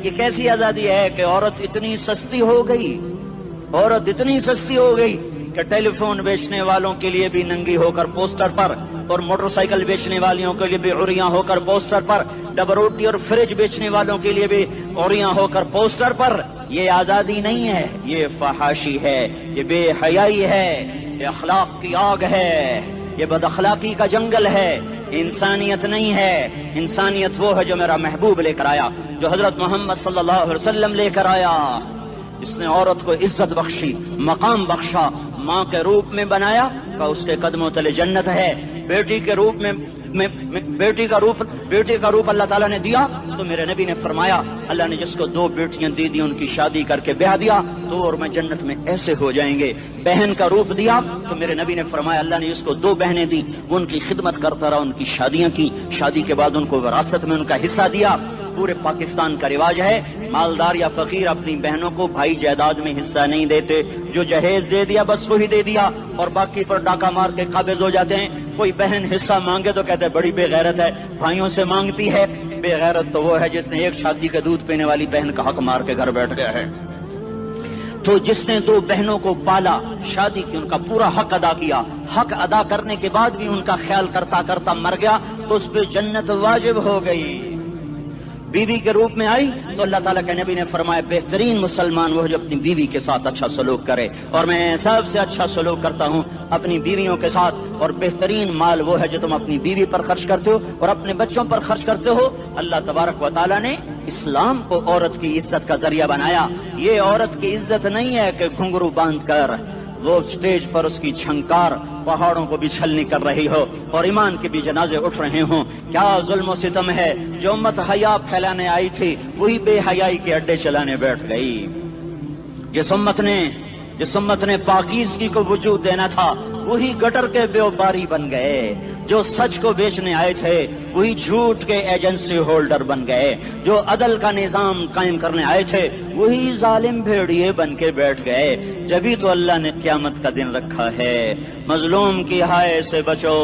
یہ کیسی آزادی ہے کہ عورت اتنی سستی ہو گئی، عورت اتنی سستی ہو گئی کہ ٹیلی فون بیچنے والوں کے لیے بھی ننگی ہو کر پوسٹر پر، اور موٹر سائیکل بیچنے والیوں کے لیے بھی عریاں ہو کر پوسٹر پر، ڈبل روٹی اور فریج بیچنے والوں کے لیے بھی عریاں ہو کر پوسٹر پر۔ یہ آزادی نہیں ہے، یہ فحاشی ہے، یہ بے حیائی ہے، یہ اخلاق کی آگ ہے، یہ بد اخلاقی کا جنگل ہے، انسانیت نہیں ہے۔ انسانیت وہ ہے جو میرا محبوب لے کر آیا، جو حضرت محمد صلی اللہ علیہ وسلم لے کر آیا، جس نے عورت کو عزت بخشی، مقام بخشا، ماں کے روپ میں بنایا کہ اس کے قدموں تلے جنت ہے، بیٹی کے روپ میں بیٹی کا روپ اللہ تعالیٰ نے دیا تو میرے نبی نے فرمایا اللہ نے جس کو 2 بیٹیاں دی دی ان کی شادی کر کے بیاہ دیا تو اور میں جنت میں ایسے ہو جائیں گے۔ بہن کا روپ دیا تو میرے نبی نے فرمایا اللہ نے جس کو 2 بہنیں دی وہ ان کی خدمت کرتا رہا، ان کی شادیاں کی، شادی کے بعد ان کو وراثت میں ان کا حصہ دیا۔ پورے پاکستان کا رواج ہے مالدار یا فقیر اپنی بہنوں کو بھائی جائیداد میں حصہ نہیں دیتے، جو جہیز دے دیا بس وہی دے دیا اور باقی پر ڈاکہ مار کے قابض ہو جاتے ہیں۔ کوئی بہن حصہ مانگے تو کہتے ہیں بڑی بے غیرت ہے، بھائیوں سے مانگتی ہے۔ بے غیرت تو وہ ہے جس نے ایک شادی کے دودھ پینے والی بہن کا حق مار کے گھر بیٹھ گیا ہے۔ تو جس نے 2 بہنوں کو پالا، شادی کی، ان کا پورا حق ادا کیا، حق ادا کرنے کے بعد بھی ان کا خیال کرتا کرتا مر گیا تو اس پہ جنت واجب ہو گئی۔ بیوی کے روپ میں آئی تو اللہ تعالیٰ کے نبی نے فرمایا بہترین مسلمان وہ جو اپنی بیوی کے ساتھ اچھا سلوک کرے، اور میں سب سے اچھا سلوک کرتا ہوں اپنی بیویوں کے ساتھ، اور بہترین مال وہ ہے جو تم اپنی بیوی پر خرچ کرتے ہو اور اپنے بچوں پر خرچ کرتے ہو۔ اللہ تبارک و تعالیٰ نے اسلام کو عورت کی عزت کا ذریعہ بنایا۔ یہ عورت کی عزت نہیں ہے کہ گھنگرو باندھ کر وہ اسٹیج پر اس کی چھنکار پہاڑوں کو بھی چھلنی کر رہی ہو اور ایمان کے بھی جنازے اٹھ رہے ہوں۔ کیا ظلم و ستم ہے، جو امت حیا پھیلانے آئی تھی وہی بے حیائی کے اڈے چلانے بیٹھ گئی۔ جس امت نے پاکیزگی کو وجود دینا تھا وہی گٹر کے بیوباری بن گئے، جو سچ کو بیچنے آئے تھے وہی جھوٹ کے ایجنسی ہولڈر بن گئے، جو عدل کا نظام قائم کرنے آئے تھے وہی ظالم بھیڑیے بن کے بیٹھ گئے۔ جبھی تو اللہ نے قیامت کا دن رکھا ہے۔ مظلوم کی ہائے سے بچو،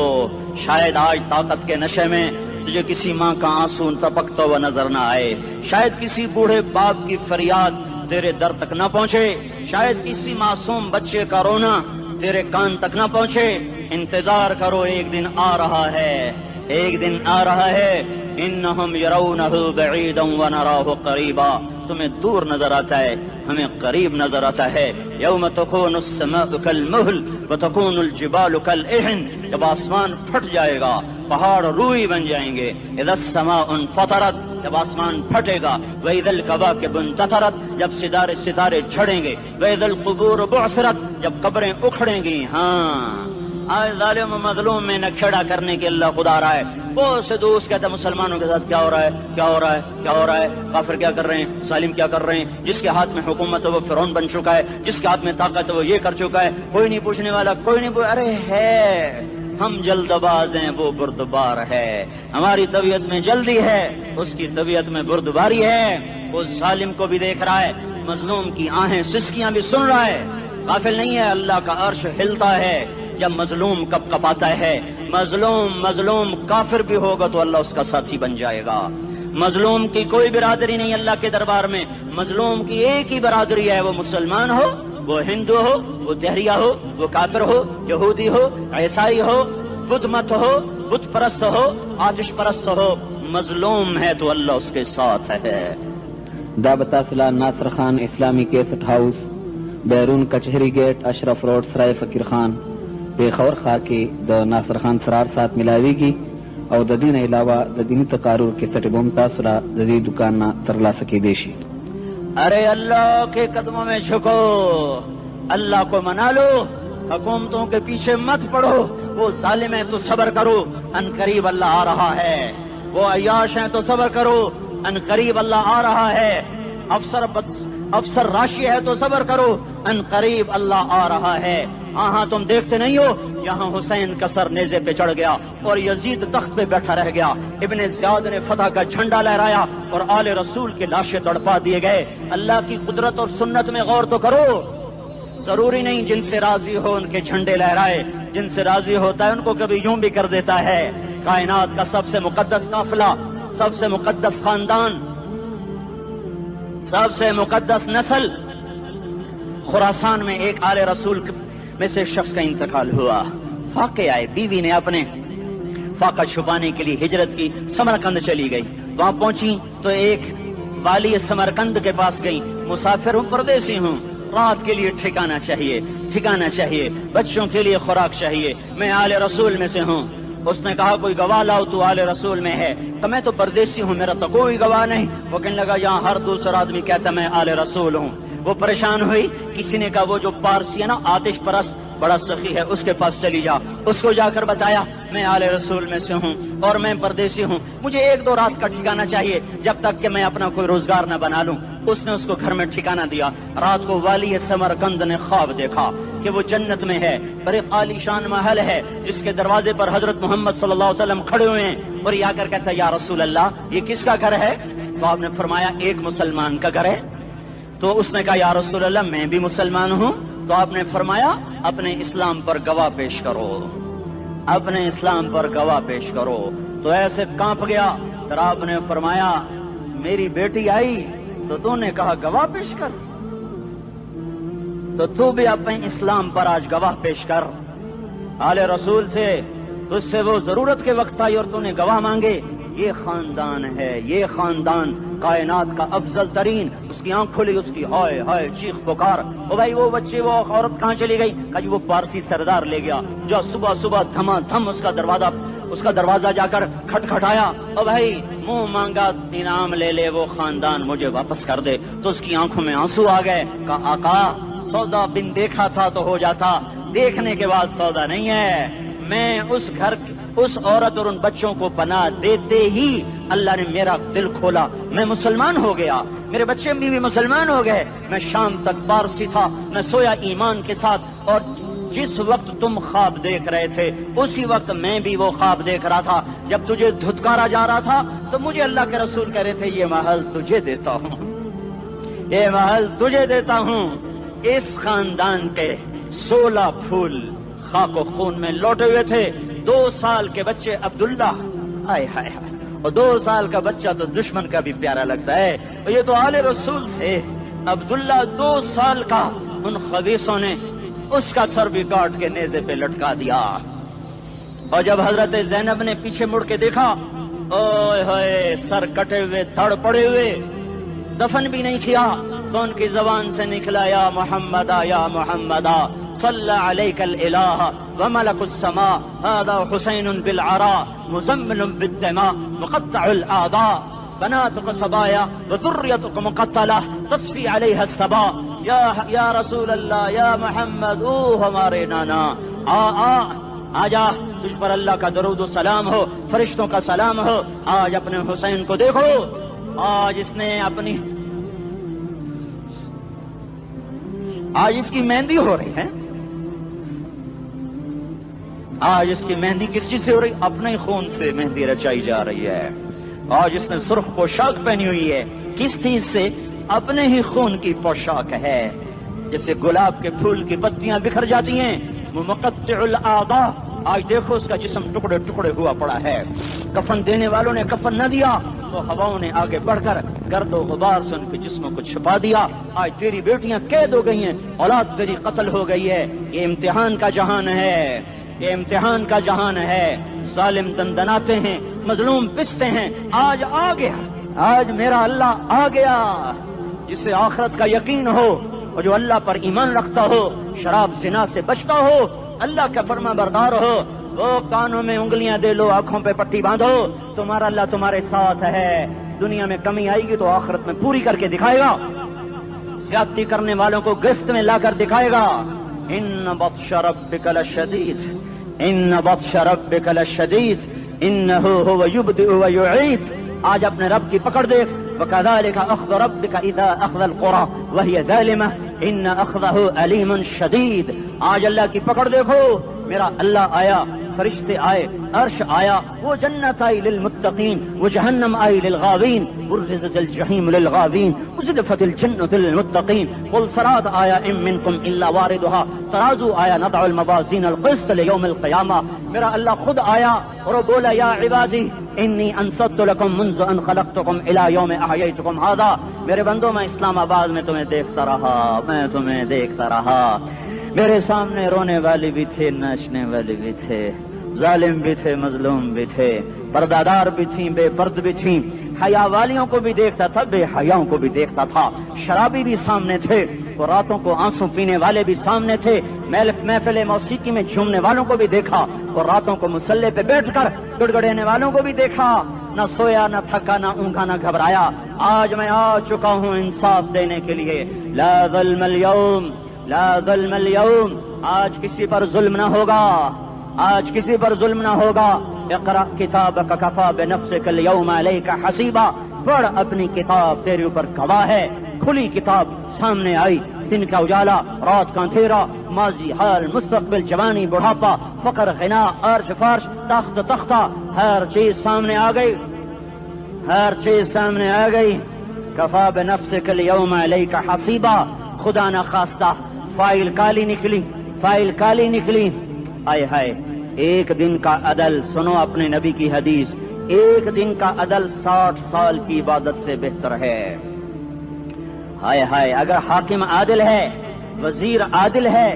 شاید آج طاقت کے نشے میں تجھے کسی ماں کا آنسو ٹپکتا ہوا نظر نہ آئے، شاید کسی بوڑھے باپ کی فریاد تیرے در تک نہ پہنچے، شاید کسی معصوم بچے کا رونا تیرے کان تک نہ پہنچے۔ انتظار کرو، ایک دن آ رہا ہے، ایک دن آ رہا ہے۔ انہم یرونہ بعیدا ونراہ قریبا، تمہیں دور نظر آتا ہے، ہمیں قریب نظر آتا ہے۔ یوم تکون السماء کالمہل وتکون الجبال کالعہن، جب آسمان پھٹ جائے گا پہاڑ روئی بن جائیں گے۔ اذا السماء انفطرت، جب آسمان پھٹے گا۔ واذا الکواکب انتثرت، جب ستارے جھڑیں گے۔ واذا القبور بعثرت، جب قبریں اکھڑیں گی۔ ہاں آج ظالم و مظلوم میں نہ کھیڑا کرنے کے اللہ خدا رہا ہے۔ بہت سے دوست کہتے ہیں مسلمانوں کے ساتھ کیا ہو رہا ہے، کیا ہو رہا ہے، کیا ہو رہا ہے، کافر کیا کر رہے ہیں، ظالم کیا کر رہے ہیں، جس کے ہاتھ میں حکومت ہے وہ فرعون بن چکا ہے، جس کے ہاتھ میں طاقت ہے وہ یہ کر چکا ہے، کوئی نہیں پوچھنے والا، کوئی نہیں ارے ہے، ہم جلد باز ہیں وہ بردبار ہے، ہماری طبیعت میں جلدی ہے اس کی طبیعت میں بردباری ہے۔ وہ ظالم کو بھی دیکھ رہا ہے، مظلوم کی آہیں سسکیاں بھی سن رہا ہے، غافل نہیں ہے۔ اللہ کا عرش ہلتا ہے جب مظلوم کپ کپاتا ہے۔ مظلوم کافر بھی ہوگا تو اللہ اس کا ساتھی بن جائے گا۔ مظلوم کی کوئی برادری نہیں اللہ کے دربار میں، مظلوم کی ایک ہی برادری ہے، وہ مسلمان ہو، وہ ہندو ہو، وہ دہریہ ہو، وہ کافر ہو، یہودی ہو، عیسائی ہو، بدھ مت ہو، بت پرست ہو، آتش پرست ہو، مظلوم ہے تو اللہ اس کے ساتھ ہے۔ دعوت صلاح ناصر خان اسلامی کیسٹ ہاؤس، بیرون کچہری گیٹ، اشرف روڈ، سرائے فقیر خان، پیښور ښار کې د ناصر خان سرار سات ملاویږي او د دې نه علاوه د دیني تقارر کیسټ به هم تاسو را د دې دکان نه ترلاسه کیدی شي۔ ارے اللہ کے قدموں میں جھکو، اللہ کو منا لو، حکومتوں کے پیچھے مت پڑو، وہ ظالم ہے تو صبر کرو، ان قریب اللہ آ رہا ہے۔ وہ عیاش ہیں تو صبر کرو، ان قریب اللہ آ رہا ہے۔ افسر راشی ہے تو صبر کرو، ان قریب اللہ آ رہا ہے۔ ہاں تم دیکھتے نہیں ہو، یہاں حسین کا سر نیزے پہ چڑھ گیا اور یزید تخت پہ بیٹھا رہ گیا، ابن زیاد نے فتح کا جھنڈا لہرایا اور آل رسول کے لاشیں تڑپا دیے گئے۔ اللہ کی قدرت اور سنت میں غور تو کرو۔ ضروری نہیں جن سے راضی ہو ان کے جھنڈے لہرائے، جن سے راضی ہوتا ہے ان کو کبھی یوں بھی کر دیتا ہے۔ کائنات کا سب سے مقدس قافلہ، سب سے مقدس خاندان سب سے مقدس نسل خراسان میں ایک آل رسول میں سے شخص کا انتقال ہوا. فاقے آئے، بیوی نے اپنے فاقہ چھپانے کے لیے ہجرت کی، سمرقند چلی گئی. وہاں پہنچی تو ایک والی سمرقند کے پاس گئی. مسافر ہوں، پردیسی ہوں، رات کے لیے ٹھکانا چاہیے، بچوں کے لیے خوراک چاہیے، میں آل رسول میں سے ہوں. اس نے کہا کوئی گواہ لاؤ، تو آل رسول میں ہے. تو میں تو پردیسی ہوں، میرا تو کوئی گواہ نہیں. وہ کہنے لگا یہاں ہر دوسرا آدمی کہتا میں آل رسول ہوں. وہ پریشان ہوئی. کسی نے کہا وہ جو پارسی ہے نا، آتش پرست، بڑا سخی ہے، اس کے پاس چلی جا. اس کو جا کر بتایا میں آل رسول میں سے ہوں اور میں پردیسی ہوں، مجھے 1-2 رات کا ٹھکانہ چاہیے جب تک کہ میں اپنا کوئی روزگار نہ بنا لوں. اس نے اس کو گھر میں ٹھکانہ دیا. رات کو والی سمرقند نے خواب دیکھا کہ وہ جنت میں ہے اور ایک عالی شان محل ہے جس کے دروازے پر حضرت محمد صلی اللہ علیہ وسلم کھڑے ہوئے ہیں. اور یہ آ کر کہتا ہے یا رسول اللہ یہ کس کا گھر ہے؟ تو آپ نے فرمایا ایک مسلمان کا گھر ہے. تو اس نے کہا یا رسول اللہ میں بھی مسلمان ہوں. تو آپ نے فرمایا اپنے اسلام پر گواہ پیش کرو، اپنے اسلام پر گواہ پیش کرو. تو ایسے کانپ گیا. پھر آپ نے فرمایا میری بیٹی آئی تو تو نے کہا گواہ پیش کر، تو بھی اپنے اسلام پر آج گواہ پیش کر. آل رسول سے تجھ سے وہ ضرورت کے وقت آئی اور تو نے گواہ مانگے. یہ خاندان ہے، یہ خاندان کائنات کا افضل ترین. اس کی آنکھ کھلی، اس کی ہائے ہائے چیخ پکار. او بھائی وہ بچے وہ عورت کہاں چلی گئی؟ کہا جی وہ پارسی سردار لے گیا جو صبح صبح دھما دھم اس کا دروازہ جا کر کھٹکھٹایا. او بھائی منہ مانگا انعام لے لے، وہ خاندان مجھے واپس کر دے. تو اس کی آنکھوں میں آنسو آ گئے. کہا آقا سودا بن دیکھا تھا تو ہو جاتا، دیکھنے کے بعد سودا نہیں ہے. میں اس گھر اس عورت اور ان بچوں کو پناہ دیتے ہی اللہ نے میرا دل کھولا، میں مسلمان ہو گیا، میرے بچے بھی مسلمان ہو گئے. میں شام تک پارسی تھا، میں سویا ایمان کے ساتھ. اور جس وقت تم خواب دیکھ رہے تھے اسی وقت میں بھی وہ خواب دیکھ رہا تھا. جب تجھے دھتکارا جا رہا تھا تو مجھے اللہ کے رسول کہہ رہے تھے یہ محل تجھے دیتا ہوں، یہ محل تجھے دیتا ہوں. اس خاندان کے 16 پھول خاک و خون میں لوٹے ہوئے تھے. 2 سال کے بچے عبداللہ، آئے ہائے ہائے، اور 2 سال کا بچہ تو دشمن کا بھی پیارا لگتا ہے. اور یہ تو آل رسول تھے. عبداللہ 2 سال کا، ان خبیثوں نے اس کا سر بھی کاٹ کے نیزے پہ لٹکا دیا. اور جب حضرت زینب نے پیچھے مڑ کے دیکھا، اوئے ہوئے سر کٹے ہوئے، دھڑ پڑے ہوئے، دفن بھی نہیں کیا. تو ان کی زبان سے نکلا یا محمد یا محمد صلی علیک الالہ وملک السماء هذا حسین بالعراء مزمل بالدماء مقطع الاعضاء بناتك صبايا وذريتك مقتلہ تصفی علیہ الصبا. یا رسول اللہ یا محمد، او ہمارے نانا، آ جا، تجھ پر اللہ کا درود و سلام ہو، فرشتوں کا سلام ہو. آج اپنے حسین کو دیکھو، آج اس نے آج اس کی مہندی ہو رہی ہے. آج اس کی مہندی کس چیز سے ہو رہی؟ اپنے خون سے مہندی رچائی جا رہی ہے. آج اس نے سرخ پوشاک پہنی ہوئی ہے، کس چیز سے؟ اپنے ہی خون کی پوشاک ہے. جیسے گلاب کے پھول کی پتیاں بکھر جاتی ہیں، مقطع الاعضاء. آج دیکھو اس کا جسم ٹکڑے ٹکڑے ہوا پڑا ہے. کفن دینے والوں نے کفن نہ دیا تو ہواؤں نے آگے بڑھ کر گرد و غبار سے ان کے جسموں کو چھپا دیا. آج تیری بیٹیاں قید ہو گئی ہیں، اولاد تیری قتل ہو گئی ہے. یہ امتحان کا جہان ہے، یہ امتحان کا جہان ہے. ظالم دندناتے ہیں، مظلوم پستے ہیں. آج آ گیا، آج میرا اللہ آ گیا. جسے آخرت کا یقین ہو اور جو اللہ پر ایمان رکھتا ہو، شراب زنا سے بچتا ہو، اللہ کا فرما بردار ہو، وہ کانوں میں انگلیاں دے لو، آنکھوں پہ پٹی باندھو، تمہارا اللہ تمہارے ساتھ ہے. دنیا میں کمی آئے گی تو آخرت میں پوری کر کے دکھائے گا. زیادتی کرنے والوں کو گرفت میں لا کر دکھائے گا. ان بطش ربک لشدید، ان بطش ربک لشدید انہ هو یبدئ ویعید. آج اپنے رب کی پکڑ دیکھ. وکذالک اخذ ربک اذا اخذ القری وهي ظالمہ ان اخذہ علیم شدید. آج اللہ کی پکڑ دیکھو. میرا اللہ آیا، فرشتے آئے، عرش آیا، وہ جنت آئی للمتقین. للمتقین وجہنم آئی للغاوین برزت الجحیم للغاوین ازلفت الجنۃ للمتقین قل صراط آیا ام منکم الا واردها ترازو آیا نضع الموازین القسط لیوم القیامہ. میرا اللہ خود آیا اور وہ بولا یا عبادی انی انصت لکم منذ ان خلقتکم الی یوم احییتکم ھذا. میرے بندوں میں اسلام آباد میں تمہیں دیکھتا رہا. میرے سامنے رونے والے بھی تھے, ناچنے والے بھی تھے, ظالم بھی تھے, مظلوم بھی تھے, پردہ بھی تھیں, بے پرد بھی تھیں, حیا والیوں کو بھی دیکھتا تھا, بے حیاؤں کو بھی دیکھتا تھا, شرابی بھی سامنے تھے, اور راتوں کو آنسو پینے والے بھی سامنے تھے, محفل موسیقی میں جھومنے والوں کو بھی دیکھا, اور راتوں کو مسلح پہ بیٹھ کر گڑگڑانے والوں کو بھی دیکھا. نہ سویا, نہ تھکا, نہ اونگا, نہ گھبرایا. آج میں آ چکا ہوں انصاف دینے کے لیے. لا ظلم اليوم, لا ظلم اليوم. آج کسی پر ظلم نہ ہوگا, آج کسی پر ظلم نہ ہوگا. اقرأ کتابک کفا بنفسک اليوم علیک حسیبا. پڑھ اپنی کتاب, تیرے اوپر گواہ ہے. کھلی کتاب سامنے آئی, دن کا اجالا, رات کا اندھیرا, ماضی, حال, مستقبل, جوانی, بڑھاپا, فقر, غنا, عرش, فرش, تخت, تختہ, ہر چیز سامنے آ گئی, ہر چیز سامنے آ گئی. کفا بنفسک اليوم علیک حسیبا. خدا نہ خواستہ فائل کالی نکلی, فائل کالی نکلی. آئے ہائے, ایک دن کا عدل, سنو اپنے نبی کی حدیث, ایک دن کا عدل 60 سال کی عبادت سے بہتر ہے. ہائے ہائے, اگر حاکم عادل ہے, وزیر عادل ہے,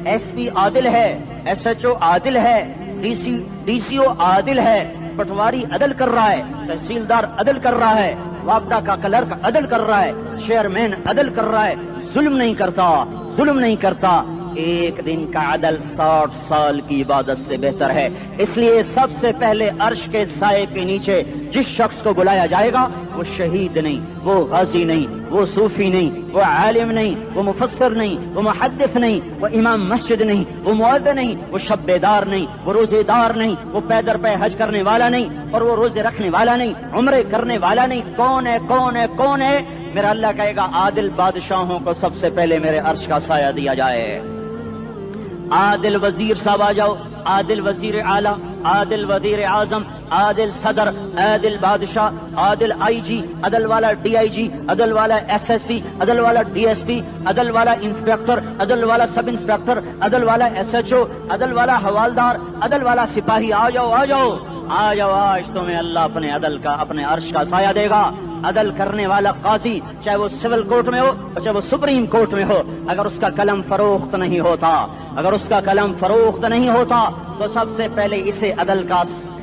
ایس پی عادل ہے, ایس ایچ او عادل ہے, ڈی سی او عادل ہے, پٹواری عدل کر رہا ہے, تحصیلدار عدل کر رہا ہے, وابڈا کا کلرک عدل کر رہا ہے, چیئرمین عدل کر رہا ہے, ظلم نہیں کرتا, ظلم نہیں کرتا, ایک دن کا عدل 60 سال کی عبادت سے بہتر ہے. اس لیے سب سے پہلے عرش کے سائے کے نیچے جس شخص کو بلایا جائے گا وہ شہید نہیں, وہ غازی نہیں, وہ صوفی نہیں, وہ عالم نہیں, وہ مفسر نہیں, وہ محدث نہیں, وہ امام مسجد نہیں, وہ مؤذن نہیں, وہ شب بیدار نہیں, وہ روزے دار نہیں, وہ پیدر پہ حج کرنے والا نہیں, اور وہ روزے رکھنے والا نہیں, عمرے کرنے والا نہیں. کون ہے, کون ہے, کون ہے؟ میرا اللہ کہے گا عادل بادشاہوں کو سب سے پہلے میرے عرش کا سایہ دیا جائے. عادل وزیر صاحب آ جاؤ, عادل وزیر اعلیٰ, عادل وزیر اعظم, عادل صدر, عادل بادشاہ, عادل آئی جی, عدل والا ڈی آئی جی, عدل والا ایس ایس پی, عدل والا ڈی ایس پی, عدل والا انسپیکٹر, عدل والا سب انسپیکٹر, عدل والا ایس ایچ او, عدل والا حوالدار, عدل والا سپاہی. آ جاؤ, آ جاؤ, آ جاؤ. آج تمہیں اللہ اپنے عدل کا, اپنے عرش کا سایہ دے گا. عدل کرنے والا قاضی, چاہے وہ سول کورٹ میں ہو اور چاہے وہ سپریم کورٹ میں ہو, اگر اس کا قلم فروخت نہیں ہوتا, اگر اس کا قلم فروخت نہیں ہوتا تو سب سے پہلے اسے عدل کا,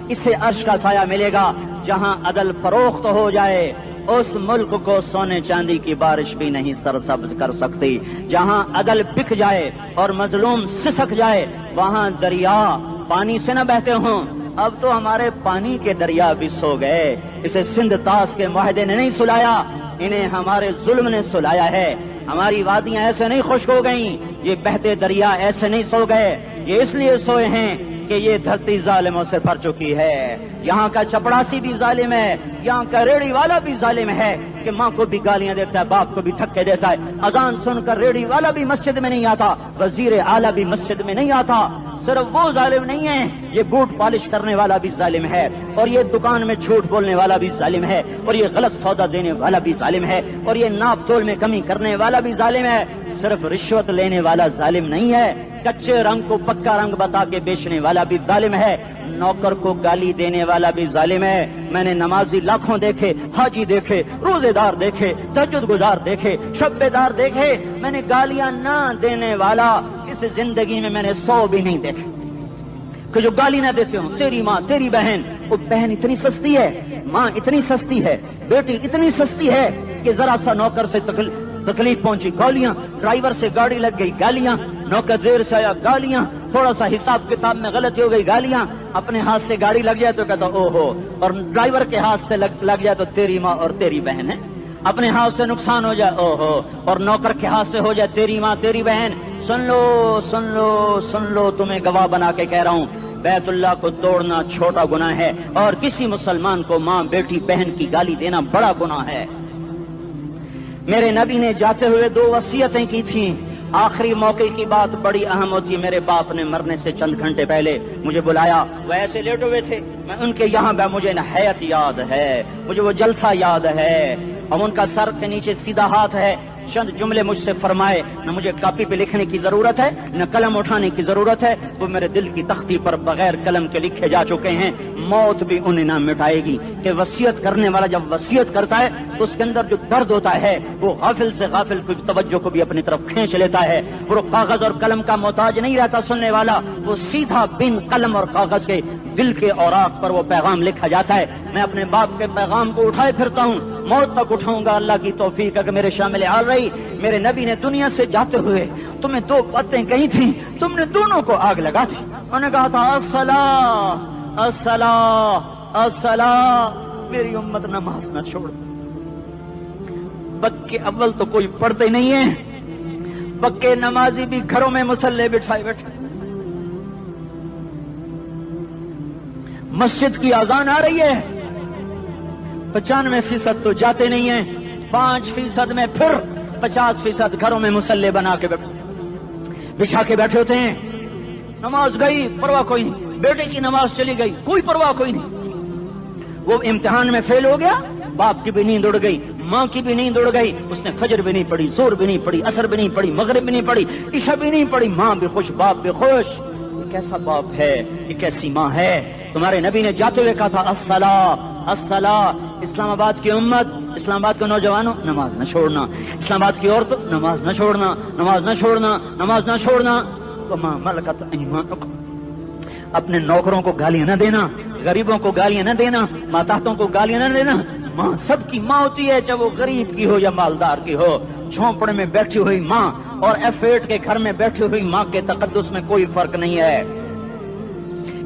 اسے عرش کا سایہ ملے گا. جہاں عدل فروخت ہو جائے اس ملک کو سونے چاندی کی بارش بھی نہیں سرسبز کر سکتی. جہاں عدل بک جائے اور مظلوم سسک جائے وہاں دریا پانی سے نہ بہتے ہوں. اب تو ہمارے پانی کے دریا بھی سو گئے. اسے سندھ طاس کے معاہدے نے نہیں سلایا, انہیں ہمارے ظلم نے سلایا ہے. ہماری وادیاں ایسے نہیں خشک ہو گئیں, یہ بہتے دریا ایسے نہیں سو گئے. یہ اس لیے سوئے ہیں کہ یہ دھرتی ظالموں سے بھر چکی ہے. یہاں کا چپڑاسی بھی ظالم ہے, یہاں کا ریڑھی والا بھی ظالم ہے کہ ماں کو بھی گالیاں دیتا ہے, باپ کو بھی دھکے دیتا ہے. اذان سن کر ریڑھی والا بھی مسجد میں نہیں آتا, وزیر اعلیٰ بھی مسجد میں نہیں آتا. صرف وہ ظالم نہیں ہے, یہ بوٹ پالش کرنے والا بھی ظالم ہے, اور یہ دکان میں جھوٹ بولنے والا بھی ظالم ہے, اور یہ غلط سودا دینے والا بھی ظالم ہے, اور یہ ناپ تول میں کمی کرنے والا بھی ظالم ہے. صرف رشوت لینے والا ظالم نہیں ہے, کچے رنگ کو پکا رنگ بتا کے بیچنے والا بھی ظالم ہے, نوکر کو گالی دینے والا بھی ظالم ہے. میں نے نمازی لاکھوں دیکھے, حاجی دیکھے, روزے دار دیکھے, تہجد گزار دیکھے, شب بیدار دیکھے, میں نے گالیاں نہ دینے والا اس زندگی میں نے 100 بھی نہیں دیکھے کہ جو گالی نہ دیتے ہوں. تیری ماں, تیری بہن, وہ بہن اتنی سستی ہے, ماں اتنی سستی ہے, بیٹی اتنی سستی ہے کہ ذرا سا نوکر سے تکلیف پہنچی گالیاں, ڈرائیور سے گاڑی لگ گئی گالیاں, نوکر دیر سے آیا گالیاں, تھوڑا سا حساب کتاب میں غلطی ہو گئی گالیاں, اپنے ہاتھ سے گاڑی لگ جائے تو کہتا او ہو, اور ڈرائیور کے ہاتھ سے لگ جائے تو تیری ماں اور تیری بہن ہے. اپنے ہاتھ سے نقصان ہو جائے او ہو, اور نوکر کے ہاتھ سے ہو جائے تیری ماں تیری بہن. سن لو, سن لو, سن لو, تمہیں گواہ بنا کے کہہ رہا ہوں, بیت اللہ کو توڑنا چھوٹا گناہ ہے, اور کسی مسلمان کو ماں, بیٹی, بہن کی گالی دینا بڑا گناہ ہے. میرے نبی نے جاتے ہوئے 2 وصیتیں کی تھیں. آخری موقع کی بات بڑی اہم ہوتی ہے. میرے باپ نے مرنے سے چند گھنٹے پہلے مجھے بلایا. وہ ایسے لیٹے ہوئے تھے, میں ان کے یہاں مجھے نہایت یاد ہے, مجھے وہ جلسہ یاد ہے. اب ان کا سر کے نیچے سیدھا ہاتھ ہے. چند جملے مجھ سے فرمائے. نہ مجھے کاپی پہ لکھنے کی ضرورت ہے, نہ قلم اٹھانے کی ضرورت ہے. وہ میرے دل کی تختی پر بغیر قلم کے لکھے جا چکے ہیں. موت بھی انہیں نہ مٹائے گی کہ وصیت کرنے والا جب وصیت کرتا ہے تو اس کے اندر جو درد ہوتا ہے وہ غافل سے غافل کی توجہ کو بھی اپنی طرف کھینچ لیتا ہے. وہ کاغذ اور قلم کا محتاج نہیں رہتا سننے والا, وہ سیدھا بن قلم اور کاغذ کے دل کے اوراق پر وہ پیغام لکھا جاتا ہے. میں اپنے باپ کے پیغام کو اٹھائے پھرتا ہوں, موت تک اٹھاؤں گا. اللہ کی توفیق ہے کہ میرے شامل حال رہی. میرے نبی نے دنیا سے جاتے ہوئے تمہیں دو باتیں کہی تھیں, تم نے دونوں کو آگ لگا دی. انہوں نے کہا تھا الصلاۃ الصلاۃ الصلاۃ, میری امت نماز نہ چھوڑ. پکے اول تو کوئی پڑھتے نہیں ہے, پکے نمازی بھی گھروں میں مصلے بٹھائے بیٹھے. مسجد کی اذان آ رہی ہے, 95% تو جاتے نہیں ہیں, 5% میں پھر 50% گھروں میں مصلے بنا کے بچھا کے بیٹھے ہوتے ہیں. نماز گئی پرواہ کوئی نہیں, بیٹے کی نماز چلی گئی کوئی پرواہ کوئی نہیں. وہ امتحان میں فیل ہو گیا, باپ کی بھی نیند اڑ گئی, ماں کی بھی نیند اڑ گئی. اس نے فجر بھی نہیں پڑھی, زور بھی نہیں پڑھی, عصر بھی نہیں پڑھی, مغرب بھی نہیں پڑھی, عشاء بھی نہیں پڑھی. ماں بھی خوش, باپ بھی خوش. یہ کیسا باپ ہے, یہ کیسی ماں ہے. تمہارے نبی نے جاتے ہوئے کہا تھا الصلاۃ الصلاۃ. اسلام آباد کی امت, اسلام آباد کے نوجوانوں, نماز نہ چھوڑنا. اسلام آباد کی عورتوں, نماز نہ چھوڑنا, نماز نہ چھوڑنا, نماز نہ چھوڑنا. وما ملکت ایمانکم, اپنے نوکروں کو گالیاں نہ دینا, غریبوں کو گالیاں نہ دینا, ماتحتوں کو گالیاں نہ دینا. ماں سب کی ماں ہوتی ہے, چاہے وہ غریب کی ہو یا مالدار کی ہو. جھونپڑے میں بیٹھی ہوئی ماں اور F8 کے گھر میں بیٹھی ہوئی ماں کے تقدس میں کوئی فرق نہیں ہے.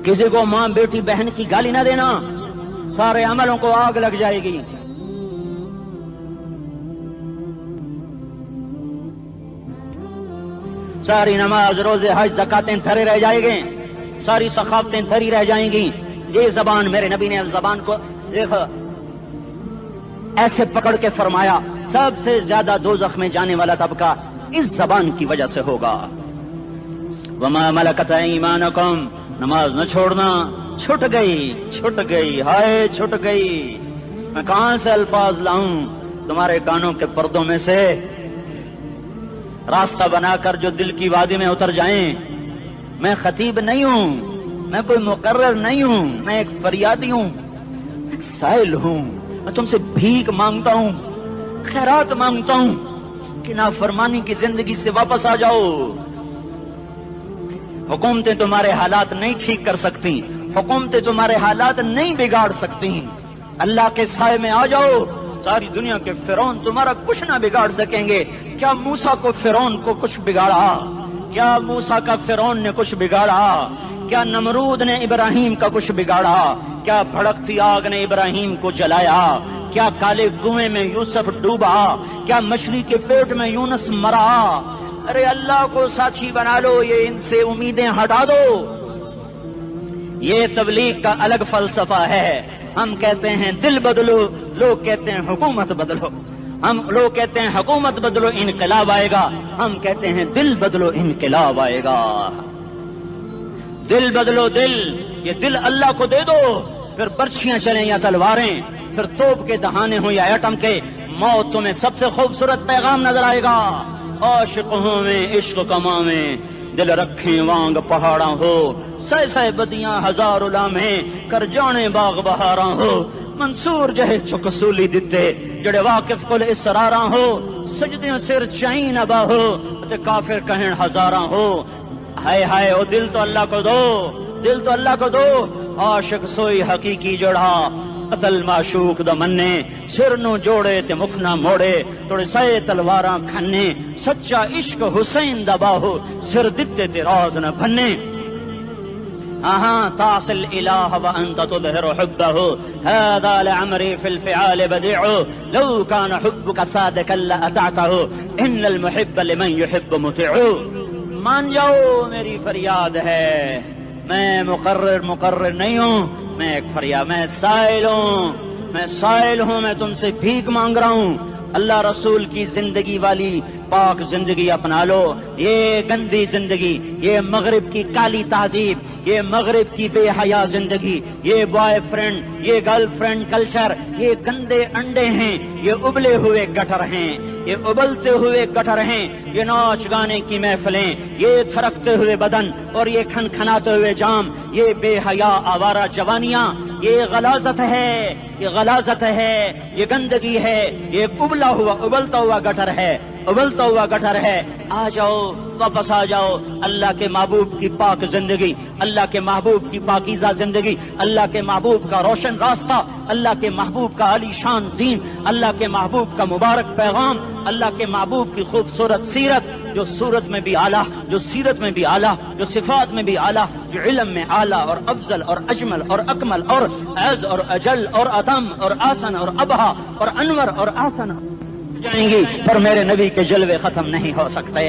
کسی کو ماں بیٹی بہن کی گالی نہ دینا, سارے عملوں کو آگ لگ جائے گی. ساری نماز, روزے, حج, زکاتیں دھرے رہ جائیں گے, ساری ثقافتیں دھری رہ جائیں گی. یہ زبان, میرے نبی نے زبان کو دیکھو ایسے پکڑ کے فرمایا سب سے زیادہ دوزخ میں جانے والا طبقہ اس زبان کی وجہ سے ہوگا. وما ملکت ایمانکم, نماز نہ چھوڑنا. چھٹ گئی ہائے چھٹ گئی. میں کہاں سے الفاظ لاؤں تمہارے کانوں کے پردوں میں سے, راستہ بنا کر جو دل کی وادی میں اتر جائیں. میں خطیب نہیں ہوں, میں کوئی مقرر نہیں ہوں, میں ایک فریادی ہوں, ایک سائل ہوں. میں تم سے بھیک مانگتا ہوں, خیرات مانگتا ہوں کہ نافرمانی کی زندگی سے واپس آ جاؤ. حکومتیں تمہارے حالات نہیں ٹھیک کر سکتی, حکومتیں تمہارے حالات نہیں بگاڑ سکتی. اللہ کے سائے میں آ جاؤ, ساری دنیا کے فرعون تمہارا کچھ نہ بگاڑ سکیں گے. کیا موسیٰ کو فرعون کو کچھ بگاڑا؟ کیا موسیٰ کا فرعون نے کچھ بگاڑا؟ کیا نمرود نے ابراہیم کا کچھ بگاڑا؟ کیا بھڑکتی آگ نے ابراہیم کو جلایا؟ کیا کالے کنویں میں یوسف ڈوبا؟ کیا مچھلی کے پیٹ میں یونس مرا؟ ارے اللہ کو ساتھی بنا لو, یہ ان سے امیدیں ہٹا دو. یہ تبلیغ کا الگ فلسفہ ہے. ہم کہتے ہیں دل بدلو, لوگ کہتے ہیں حکومت بدلو. ہم لوگ کہتے ہیں حکومت بدلو انقلاب آئے گا, ہم کہتے ہیں دل بدلو انقلاب آئے گا. دل بدلو دل, یہ دل اللہ کو دے دو, پھر برچیاں چلیں یا تلواریں, پھر توپ کے دہانے ہوں یا ایٹم کے, موت تمہیں سب سے خوبصورت پیغام نظر آئے گا. عاشق ہوں میں عشق کما میں, دل رکھیں وانگ پہاڑاں ہو, سہ بدیاں ہزار لامیں, کر جانے باغ بہاراں ہو. منصور جہے چکسولی دتے, جڑے واقف کل اسراراں ہو, سجدیوں سر چائن ابا ہو, کافر کہیں ہزاراں ہو. ہائے ہائے او دل تو اللہ کو دو, دل تو اللہ کو دو. عاشق سوئی حقیقی جڑا, قتل معشوق دا مننے, سر نو جوڑے تے مکھ نہ موڑے, توڑے سائے تلواراں کھنے. سچا عشق حسین دا باہو, سر دتے تے راز نہ بھنے. تعصي الإله وأنت تظهر حبه, هذا لعمري في الفعال بديع, لو كان حبك صادقا لأطعته, إن المحب لمن يحب مطيع. مان جاؤ میری فریاد ہے, میں مقرر نہیں ہوں, میں ایک فریاد, میں سائل ہوں, میں تم سے بھیک مانگ رہا ہوں. اللہ رسول کی زندگی والی پاک زندگی اپنا لو. یہ گندی زندگی، یہ مغرب کی کالی تہذیب، یہ مغرب کی بے حیا زندگی، یہ بوائے فرینڈ، یہ گرل فرینڈ کلچر، یہ گندے انڈے ہیں، یہ ابلے ہوئے گٹر ہیں، یہ ابلتے ہوئے گٹر ہیں، یہ ناچ گانے کی محفلیں، یہ تھرکتے ہوئے بدن اور یہ کھنکھناتے ہوئے جام، یہ بے حیا آوارہ جوانیاں، یہ غلاظت ہے، یہ غلاظت ہے، یہ گندگی ہے، یہ ابلتا ہوا گٹر ہے، ابلتا ہوا گٹر ہے. آ جاؤ، واپس آ جاؤ اللہ کے محبوب کی پاک زندگی، اللہ کے محبوب کی پاکیزہ زندگی، اللہ کے محبوب کا روشن راستہ، اللہ کے محبوب کا علی شان دین، اللہ کے محبوب کا مبارک پیغام، اللہ کے محبوب کی خوبصورت سیرت، جو صورت میں بھی اعلیٰ، جو سیرت میں بھی اعلیٰ، جو صفات میں بھی اعلیٰ، جو علم میں اعلیٰ اور افضل اور اجمل اور اکمل اور اعز اور اجل اور اتم اور آسن اور ابہا اور انور اور آسن جائیں گی، پر میرے نبی کے جلوے ختم نہیں ہو سکتے.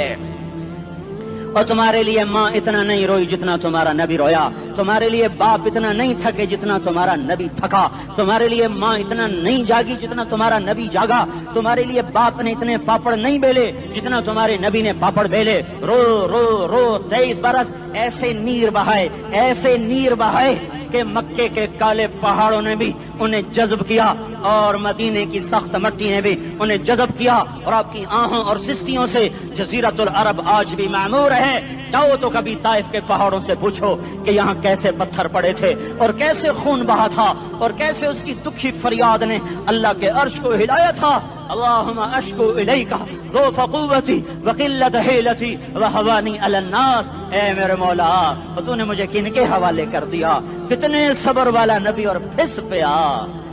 اور تمہارے لیے ماں اتنا نہیں روئی جتنا تمہارا نبی رویا، تمہارے لیے باپ اتنا نہیں تھکے جتنا تمہارا نبی تھکا، تمہارے لیے ماں اتنا نہیں جاگی جتنا تمہارا نبی جاگا، تمہارے لیے باپ نے اتنے پاپڑ نہیں بیلے جتنا تمہارے نبی نے پاپڑ بیلے. رو رو رو 23 برس ایسے نیر بہائے، ایسے نیر بہائے کہ مکے کے کالے پہاڑوں نے بھی انہیں جذب کیا اور مدینے کی سخت مٹی نے بھی انہیں جذب کیا، اور آپ کی آہوں اور سستیوں سے جزیرت العرب آج بھی معمور ہے. جاؤ تو کبھی طائف کے پہاڑوں سے پوچھو کہ یہاں کیسے پتھر پڑے تھے اور کیسے خون بہا تھا اور کیسے اس کی دکھی فریاد نے اللہ کے عرش کو ہلایا تھا. اللہم اشکو الیکا ضعف قوتی وقلت حیلتی وہوانی علی الناس. اے میرے مولا، تو نے مجھے کن کے حوالے کر دیا؟ کتنے صبر والا نبی، اور پھس پیا.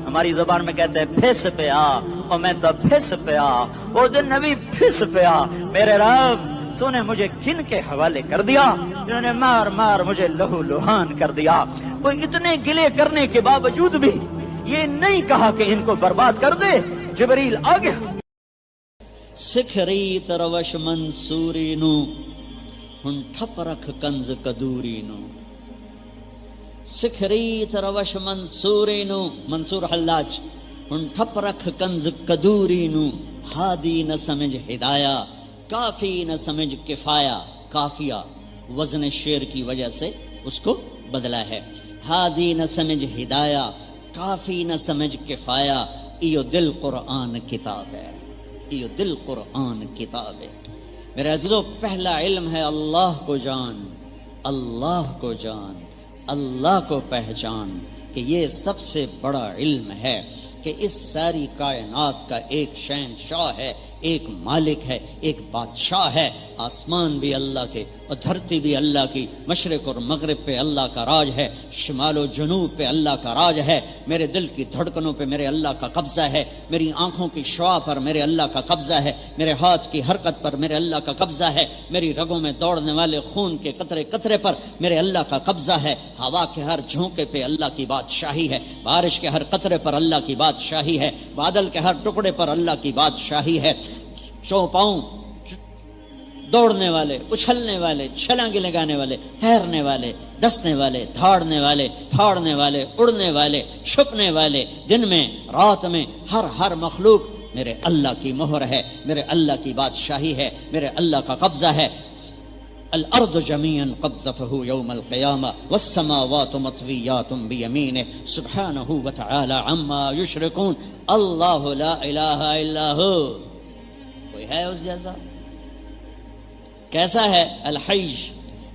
ہماری زبان میں کہتے ہیں پھس پیا، اور میں تو پھس پیا. وہ دن نبی پھس پیا. میرے رب، تو نے مجھے کن کے حوالے کر دیا جنہوں نے مار مار مجھے لہو لہان کر دیا. وہ اتنے گلے کرنے کے باوجود بھی یہ نہیں کہا کہ ان کو برباد کر دے. جبریل آ گیا. سکھری تروش منصوری نو ہن ٹھپ رکھ کنز کدوری نو. سکھری تروش منصوری نو، منصور حلاج، ہن ٹھپ رکھ کنز کدوری نو. ہادی نہ سمجھ ہدایہ، کافی نہ سمجھ کفایا. کافیہ وزن شعر کی وجہ سے اس کو بدلا ہے. ہادی نہ سمجھ ہدایہ، کافی نہ سمجھ کفایا. ایو دل قرآن کتاب ہے، ایو دل قرآن کتاب ہے. میرے عزیزو، پہلا علم ہے اللہ کو جان، اللہ کو جان، اللہ کو پہچان. کہ یہ سب سے بڑا علم ہے کہ اس ساری کائنات کا ایک شہنشاہ ہے، ایک مالک ہے، ایک بادشاہ ہے. آسمان بھی اللہ کے اور دھرتی بھی اللہ کی، مشرق اور مغرب پہ اللہ کا راج ہے، شمال و جنوب پہ اللہ کا راج ہے. میرے دل کی دھڑکنوں پہ میرے اللہ کا قبضہ ہے، میری آنکھوں کی شعاع پر میرے اللہ کا قبضہ ہے، میرے ہاتھ کی حرکت پر میرے اللہ کا قبضہ ہے، میری رگوں میں دوڑنے والے خون کے قطرے قطرے پر میرے اللہ کا قبضہ ہے. ہوا کے ہر جھونکے پہ اللہ کی بادشاہی ہے، بارش کے ہر قطرے پر اللہ کی بادشاہی ہے، بادل کے ہر ٹکڑے پر اللہ کی بادشاہی ہے. چوپاؤں دوڑنے والے، اچھلنے والے، چھلانگیں لگانے والے، تیرنے والے، ڈسنے والے، دھاڑنے والے، پھاڑنے والے، اڑنے والے، چھپنے والے، دن میں رات میں، ہر مخلوق میرے اللہ کی مہر ہے، میرے اللہ کی بادشاہی ہے، میرے اللہ کا قبضہ ہے. الارض جميعا قبضته يوم القيامة والسماوات مطويات بيمينه سبحانه وتعالى عما يشركون. اللہ لا الہ الا ہو. کوئی ہے اس جیسا؟ کیسا ہے الحی،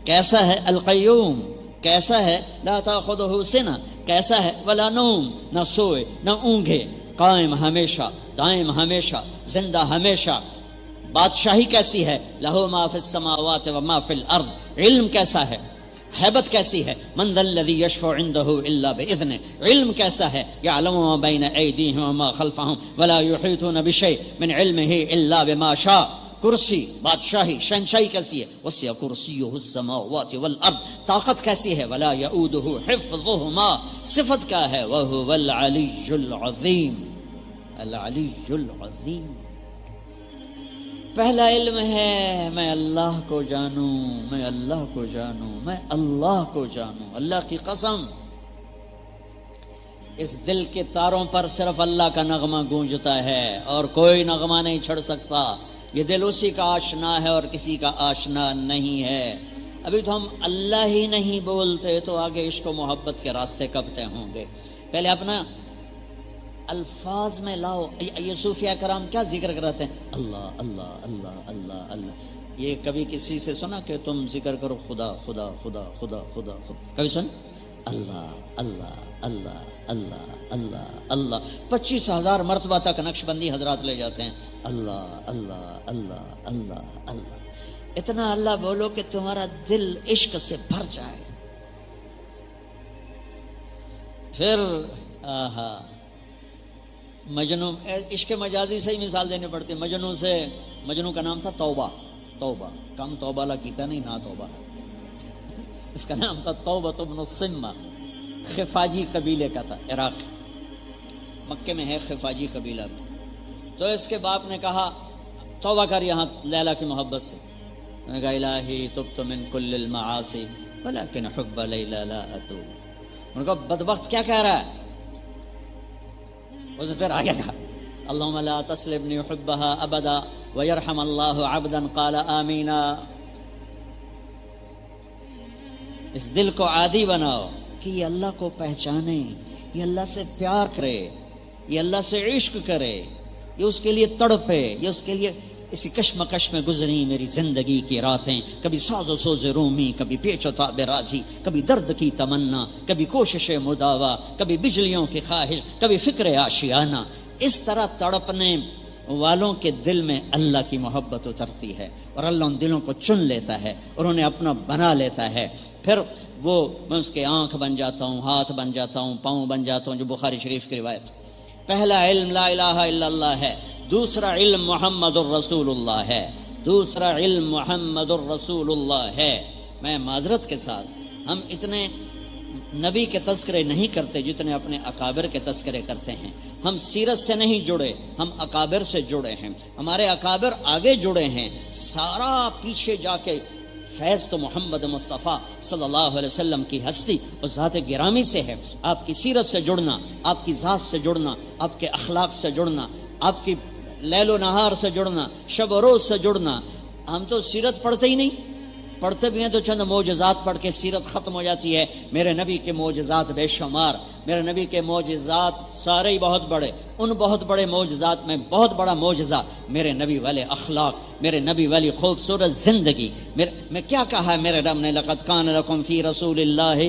کیسا ہے القیوم، کیسا ہے لا تاخذہ سنہ، کیسا ہے ولا نوم، نہ سوئے نہ اونگے، قائم ہمیشہ، دائم ہمیشہ، زندہ ہمیشہ. بادشاہی کیسی ہے؟ لہو ما فی السماوات و ما فی الارض. علم کیسا ہے؟ ہیبت کیسی ہے؟ من ذا الذی یشفع عنده الا باذنہ. علم کیسا ہے؟ یعلم ما بین ایدیہم وما خلفہم ولا یحیطون بشیء من علمہ الا بما شاء. کرسی، بادشاہی، شہنشاہی کیسی ہے؟ وسع کرسیہ السماوات والارض. طاقت کیسی ہے؟ ولا یؤودہ حفظہما. صفت کیا ہے؟ وہو العلی العظیم. العلی العظیم. پہلا علم ہے میں اللہ کو جانوں، میں اللہ کو جانوں، میں اللہ کو جانوں. اللہ کی قسم، اس دل کے تاروں پر صرف اللہ کا نغمہ گونجتا ہے اور کوئی نغمہ نہیں چھڑ سکتا. یہ دل اسی کا آشنا ہے اور کسی کا آشنا نہیں ہے۔ ابھی تو ہم اللہ ہی نہیں بولتے تو آگے عشق و محبت کے راستے کب طے ہوں گے؟ پہلے اپنا الفاظ میں لاؤ۔ یہ صوفیاء کرام کیا ذکر کرتے ہیں؟ اللہ اللہ اللہ اللہ اللہ۔ یہ کبھی کسی سے سنا کہ تم ذکر کرو خدا خدا خدا خدا خدا خدا؟ کبھی سن؟ اللہ اللہ اللہ اللہ اللہ اللہ 25,000 مرتبہ تک نقش بندی حضرات لے جاتے ہیں۔ اللہ اللہ اللہ اللہ اللہ۔ اتنا اللہ بولو کہ تمہارا دل عشق سے بھر جائے۔ پھر آہا مجنوں، عشق مجازی سے ہی مثال دینی پڑتی ہے۔ مجنوں کا نام تھا توبہ۔ توبہ کم توبہ لا کیتا نہیں نا توبہ، اس کا نام تھا توبہ ابن السمہ، خفاجی قبیلے کا تھا، عراق مکے میں ہے خفاجی قبیلہ۔ تو اس کے باپ نے کہا توبہ کر یہاں لیلا کی محبت سے۔ میں نے کہا الہی تبت من کل المعاصی ولکن حب لیلا لا اتوب۔ ان کو بدبخت کیا کہہ رہا ہے؟ اس نے پھر آگے کہا اللہم لا تسلبنی حبها ابدا ویرحم اللہ عبدا قال آمینا۔ اس دل کو عادی بناؤ کہ یہ اللہ کو پہچانے، یہ اللہ سے پیار کرے، یہ اللہ سے عشق کرے، یہ اس کے لیے تڑپے، یہ اس کے لیے اسی کشمکش میں گزری میری زندگی کی راتیں، کبھی ساز و سوز رومی، کبھی پیچ و تاب راضی، کبھی درد کی تمنا، کبھی کوشش مداوا، کبھی بجلیوں کی خواہش، کبھی فکر آشیانہ۔ اس طرح تڑپنے والوں کے دل میں اللہ کی محبت اترتی ہے اور اللہ ان دلوں کو چن لیتا ہے اور انہیں اپنا بنا لیتا ہے۔ پھر وہ میں اس کے آنکھ بن جاتا ہوں، ہاتھ بن جاتا ہوں، پاؤں بن جاتا ہوں، جو بخاری شریف کی روایت۔ پہلا علم لا الہ الا اللہ ہے، دوسرا علم محمد الرسول اللہ ہے، دوسرا علم محمد الرسول اللہ ہے۔ میں معذرت کے ساتھ ہم اتنے نبی کے تذکرے نہیں کرتے جتنے اپنے اکابر کے تذکرے کرتے ہیں۔ ہم سیرت سے نہیں جڑے، ہم اکابر سے جڑے ہیں، ہمارے اکابر آگے جڑے ہیں۔ سارا پیچھے جا کے فیض تو محمد مصطفیٰ صلی اللہ علیہ وسلم کی ہستی اور ذات گرامی سے ہے۔ آپ کی سیرت سے جڑنا، آپ کی ذات سے جڑنا، آپ کے اخلاق سے جڑنا، آپ کی لیل و نہار سے جڑنا، شب و روز سے جڑنا۔ ہم تو سیرت پڑھتے ہی نہیں، پڑھتے بھی ہیں تو چند معجزات پڑھ کے سیرت ختم ہو جاتی ہے۔ میرے نبی کے معجزات بے شمار، میرے نبی کے معجزات سارے ہی بہت بڑے۔ ان بہت بڑے معجزات میں بہت بڑا معجزہ میرے نبی والے اخلاق، میرے نبی والی خوبصورت زندگی۔ میں کیا کہا ہے میرے رب نے؟ لقد کان لکم فی رسول اللہ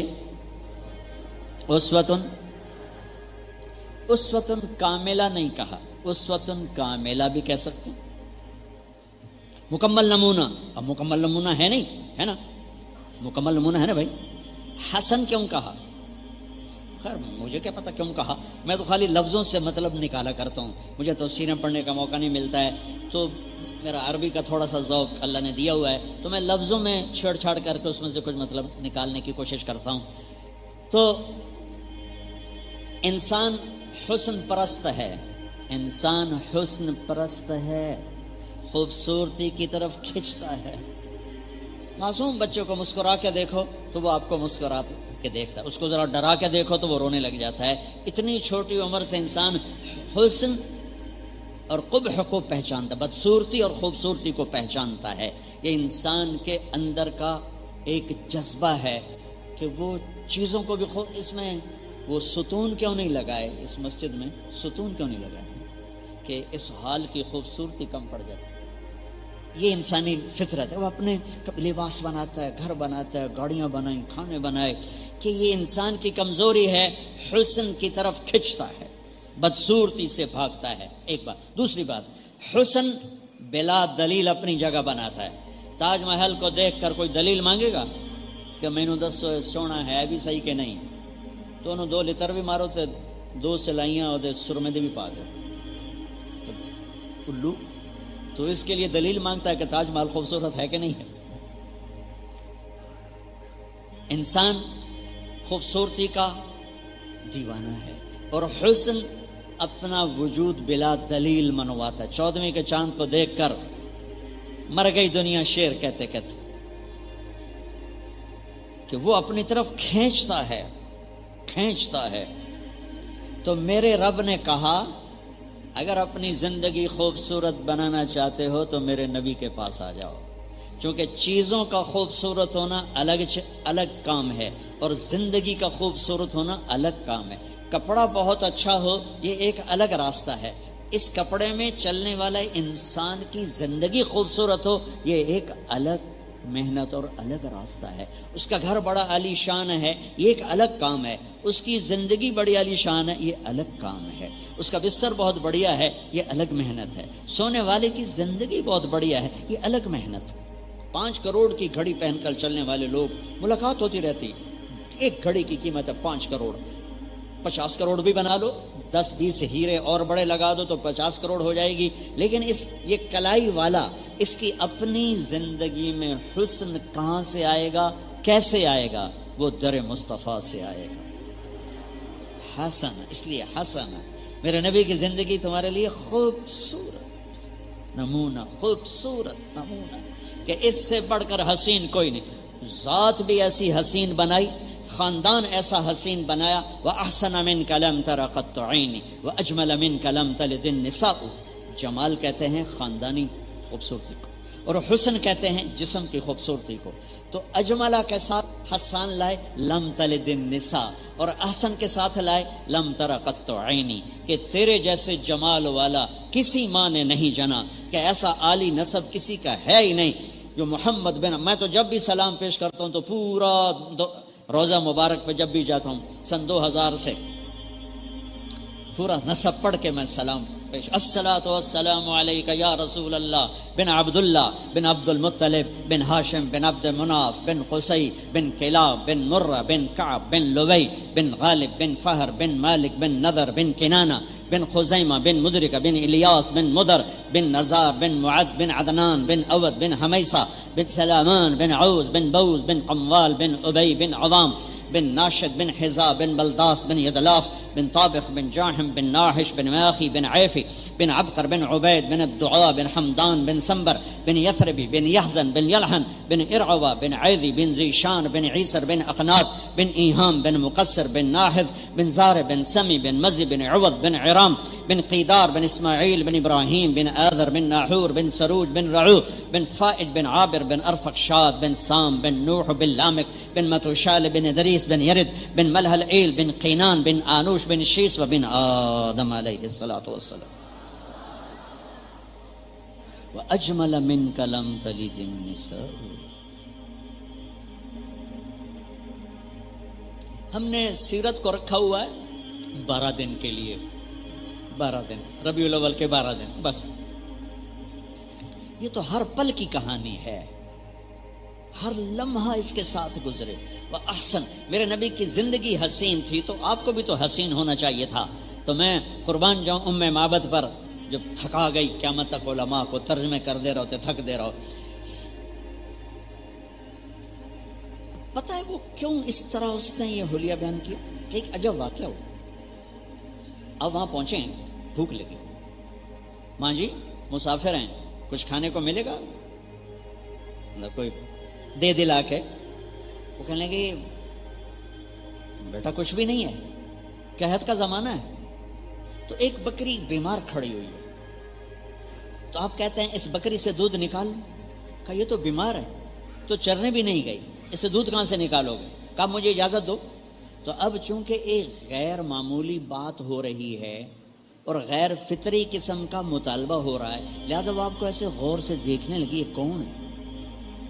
اسوۃ کاملہ نہیں کہا، اسوۃ کاملہ بھی کہہ سکتے ہیں، مکمل نمونہ۔ اب مکمل نمونہ ہے نہیں، ہے نا، مکمل نمونہ ہے نا بھائی۔ حسن کیوں کہا؟ خیر مجھے کیا پتہ کیوں کہا، میں تو خالی لفظوں سے مطلب نکالا کرتا ہوں، مجھے تفسیریں پڑھنے کا موقع نہیں ملتا ہے، تو میرا عربی کا تھوڑا سا ذوق اللہ نے دیا ہوا ہے، تو میں لفظوں میں چھیڑ چھاڑ کر کے اس میں سے کچھ مطلب نکالنے کی کوشش کرتا ہوں۔ تو انسان حسن پرست ہے، انسان حسن پرست ہے، خوبصورتی کی طرف کھنچتا ہے۔ معصوم بچوں کو مسکرا کے دیکھو تو وہ آپ کو مسکرا کے دیکھتا ہے، اس کو ذرا ڈرا کے دیکھو تو وہ رونے لگ جاتا ہے۔ اتنی چھوٹی عمر سے انسان حسن اور قبح کو پہچانتا، بدصورتی اور خوبصورتی کو پہچانتا ہے۔ یہ انسان کے اندر کا ایک جذبہ ہے کہ وہ چیزوں کو بھی اس میں وہ ستون کیوں نہیں لگائے، اس مسجد میں ستون کیوں نہیں لگائے کہ اس حال کی خوبصورتی کم پڑ جاتی۔ یہ انسانی فطرت ہے، وہ اپنے لباس بناتا ہے، گھر بناتا ہے، گاڑیاں بنائیں، کھانے بنائے، کہ یہ انسان کی کمزوری ہے، حسن کی طرف کھنچتا ہے، بدصورتی سے بھاگتا ہے۔ ایک بات۔ دوسری بات، حسن بلا دلیل اپنی جگہ بناتا ہے۔ تاج محل کو دیکھ کر کوئی دلیل مانگے گا کہ مینو دسو سونا ہے بھی صحیح کہ نہیں؟ تو انہوں 2 لیٹر بھی مارو تے 2 سلائیاں اور سرمے دے بھی پا دے الو، تو اس کے لیے دلیل مانگتا ہے کہ تاج محل خوبصورت ہے کہ نہیں ہے۔ انسان خوبصورتی کا دیوانہ ہے اور حسن اپنا وجود بلا دلیل منواتا ہے۔ 14ویں کے چاند کو دیکھ کر مر گئی دنیا شعر کہتے کہتے، کہ وہ اپنی طرف کھینچتا ہے۔ تو میرے رب نے کہا اگر اپنی زندگی خوبصورت بنانا چاہتے ہو تو میرے نبی کے پاس آ جاؤ، چونکہ چیزوں کا خوبصورت ہونا الگ کام ہے اور زندگی کا خوبصورت ہونا الگ کام ہے۔ کپڑا بہت اچھا ہو یہ ایک الگ راستہ ہے، اس کپڑے میں چلنے والا انسان کی زندگی خوبصورت ہو یہ ایک الگ محنت اور الگ راستہ ہے۔ اس کا گھر بڑا عالی شان ہے یہ ایک الگ کام ہے، اس کی زندگی بڑی عالی شان ہے یہ الگ کام ہے، اس کا بستر بہت بڑھیا ہے یہ الگ محنت ہے، سونے والے کی زندگی بہت بڑھیا ہے یہ الگ محنت ہے۔ 5 کروڑ کی گھڑی پہن کر چلنے والے لوگ ملاقات ہوتی رہتی، ایک گھڑی کی قیمت ہے 5 کروڑ، 50 کروڑ بھی بنا لو، 10-20 ہیرے اور بڑے لگا دو تو 50 کروڑ ہو جائے گی، لیکن یہ کلائی والا اس کی اپنی زندگی میں حسن کہاں سے آئے گا، کیسے آئے گا؟ وہ در مصطفیٰ سے آئے گا۔ حسن، اس لیے حسن میرے نبی کی زندگی تمہارے لیے خوبصورت نمونہ، خوبصورت نمونہ کہ اس سے بڑھ کر حسین کوئی نہیں۔ ذات بھی ایسی حسین بنائی، خاندان ایسا حسین بنایا، وَأَحْسَنَ مِنْكَ لَمْ تَرَ قَطُّ عَيْنِي وَأَجْمَلَ مِنْكَ لَمْ تَلِدِ النِّسَاءُ۔ جمال کہتے ہیں خاندانی خوبصورتی کو، اور حسن کہتے ہیں جسم کی خوبصورتی کو۔ تو اجملہ کے ساتھ حسان لائے لم تلد النساء، اور احسن کے ساتھ لائے لم تر قط عینی، کہ تیرے جیسے جمال والا کسی ماں نے نہیں جنا، کہ ایسا عالی نسب کسی کا ہے ہی نہیں جو محمد بن۔ میں تو جب بھی سلام پیش کرتا ہوں تو پورا روزہ مبارک پہ جب بھی جاتا ہوں سن 2000 سے پورا نسب پڑھ کے میں سلام پیش، الصلاۃ والسلام علیک یا رسول اللہ بن عبداللہ بن عبد المطلب بن ہاشم بن عبد مناف بن قصی بن کلاب بن مرہ بن کعب بن لبی بن غالب بن فہر بن مالک بن نضر بن کنانہ بن خزیمہ بن مدرکہ بن الیاس بن مدر بن نزار بن معد بن عدنان بن اود بن حمیصہ بن سلامان بن عوز بن بوز بن قموال بن ابی بن عظام بن ناشد بن حزا بن بلداس بن یدلاف بن طابخ بن جاحم بن ناحش بن ماخی بن عیفی بن عبقر بن عبید بن الدعاء بن حمدان بن سنبر بن یثربی بن یحزن بن یلحن بن ارعوہ بن عیدی بن زیشان بن عیسر بن اقنات بن ایہام بن مقصر بن ناحذ بن زار بن سمی بن مزی بن عوض بن عرام بن قیدار بن اسماعیل بن ابراہیم بن آذر بن ناحور بن سروج بن رعو بن فائد بن عابر بن ارفقشاد بن سام بن نوح بن لامک بن متوشال بن ادریس بن یرد بن ملحل عیل بن قینان بن آنوش بن شیس وبن آدم علیہ الصلاۃ والسلام وَأَجْمَلَ مِنْكَ لَمْ تَلِدِ النِّسَاءُ۔ ہم نے سیرت کو رکھا ہوا ہے 12 دن کے لیے، 12 دن، ربیع الاول کے 12 دن بس۔ یہ تو ہر پل کی کہانی ہے، ہر لمحہ اس کے ساتھ گزرے۔ وَأَحْسَنَ، میرے نبی کی زندگی حسین تھی تو آپ کو بھی تو حسین ہونا چاہیے تھا۔ تو میں قربان جاؤں ام معبد پر، جب تھکا گئی قیامت تک علماء کو ترجمے کر دے رہے تھک دے رہو۔ پتہ ہے وہ کیوں اس طرح اس نے یہ حلیہ بیان کیا؟ ایک عجب واقعہ ہو۔ اب وہاں پہنچے، بھوک لگی، ماں جی مسافر ہیں، کچھ کھانے کو ملے گا؟ کوئی دے دلا کے وہ کہنے لگے بیٹا کچھ بھی نہیں ہے، قحط کا زمانہ ہے۔ تو ایک بکری بیمار کھڑی ہوئی ہے، تو آپ کہتے ہیں اس بکری سے دودھ نکال لیں؟ کہا یہ تو بیمار ہے، تو چرنے بھی نہیں گئی، اس سے دودھ کہاں سے نکالو گے؟ کہا مجھے اجازت دو۔ تو اب چونکہ ایک غیر معمولی بات ہو رہی ہے اور غیر فطری قسم کا مطالبہ ہو رہا ہے، لہٰذا وہ آپ کو ایسے غور سے دیکھنے لگی، یہ کون ہے؟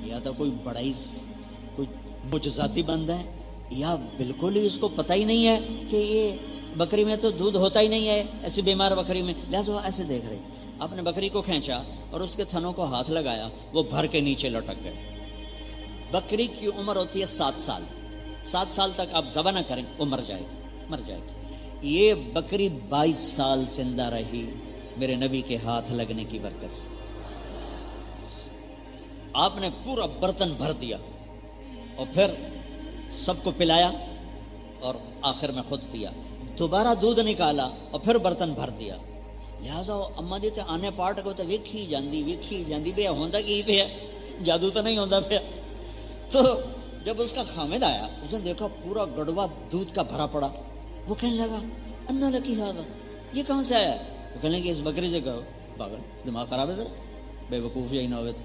یا تو کوئی بڑا ہی کوئی معجزاتی بندہ ہے، یا بالکل ہی اس کو پتہ ہی نہیں ہے کہ یہ بکری میں تو دودھ ہوتا ہی نہیں ہے ایسی بیمار بکری میں، لہٰذا وہ ایسے دیکھ رہی۔ آپ نے بکری کو کھینچا اور اس کے تھنوں کو ہاتھ لگایا، وہ بھر کے نیچے لٹک گئے۔ بکری کی عمر ہوتی ہے 7 سال، 7 سال تک آپ ذبح نہ کریں وہ مر جائے گی۔ یہ بکری 22 سال زندہ رہی میرے نبی کے ہاتھ لگنے کی برکت سے۔ آپ نے پورا برتن بھر دیا اور پھر سب کو پلایا اور آخر میں خود پیا، دوبارہ دودھ نکالا اور پھر برتن بھر دیا۔ لہٰذا اما جی تے آنے پارٹ کو تو ویکھی جاندی بے ہوندا کی پہ ہے، جادو تو نہیں ہوندا پیا۔ تو جب اس کا خامد آیا، اس نے دیکھا پورا گڑوا دودھ کا بھرا پڑا، وہ کہنے لگا انا لکی ھذا، یہ کہاں سے آیا؟ تو کہنے کہ اس بکری سے کہو پاگل دماغ خراب ہے سر بے وقوف یہی نہ ہوئے تو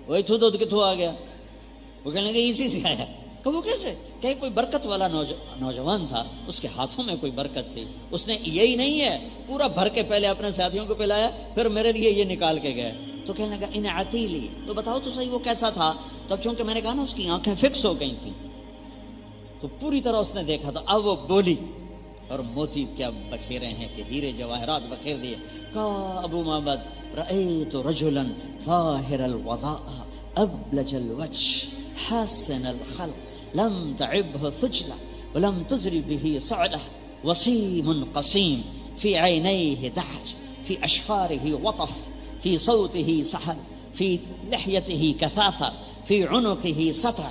وہی تھو دودھ کتھو آ گیا. وہ کہنے لگے اسی سے آیا. کہ وہ کیسے؟ کہ کوئی برکت والا نوجوان تھا, اس کے ہاتھوں میں کوئی برکت تھی, اس نے یہی نہیں ہے پورا بھر کے پہلے اپنے ساتھیوں کو پلایا, پھر میرے لیے یہ نکال کے گئے. تو کہنے لگا ان عتیلی, تو بتاؤ تو صحیح وہ کیسا تھا. تب چونکہ میں نے کہا نا اس کی آنکھیں فکس ہو گئی تھیں تو پوری طرح اس نے دیکھا. تو اب وہ بولی اور موتی کیا بکھیرے ہیں کہ ہیرے جواہرات بکھیر دیے. کہا ابو معبد رأیت رجلا ظاہر الوضاء ابلج الوجه حسن الخلق لم تعبه ثجلة ولم تزر به صعلة وسيم قصيم في عينيه دعج في أشفاره وطف في صوته سحل في لحيته كثاثة في عنقه سطع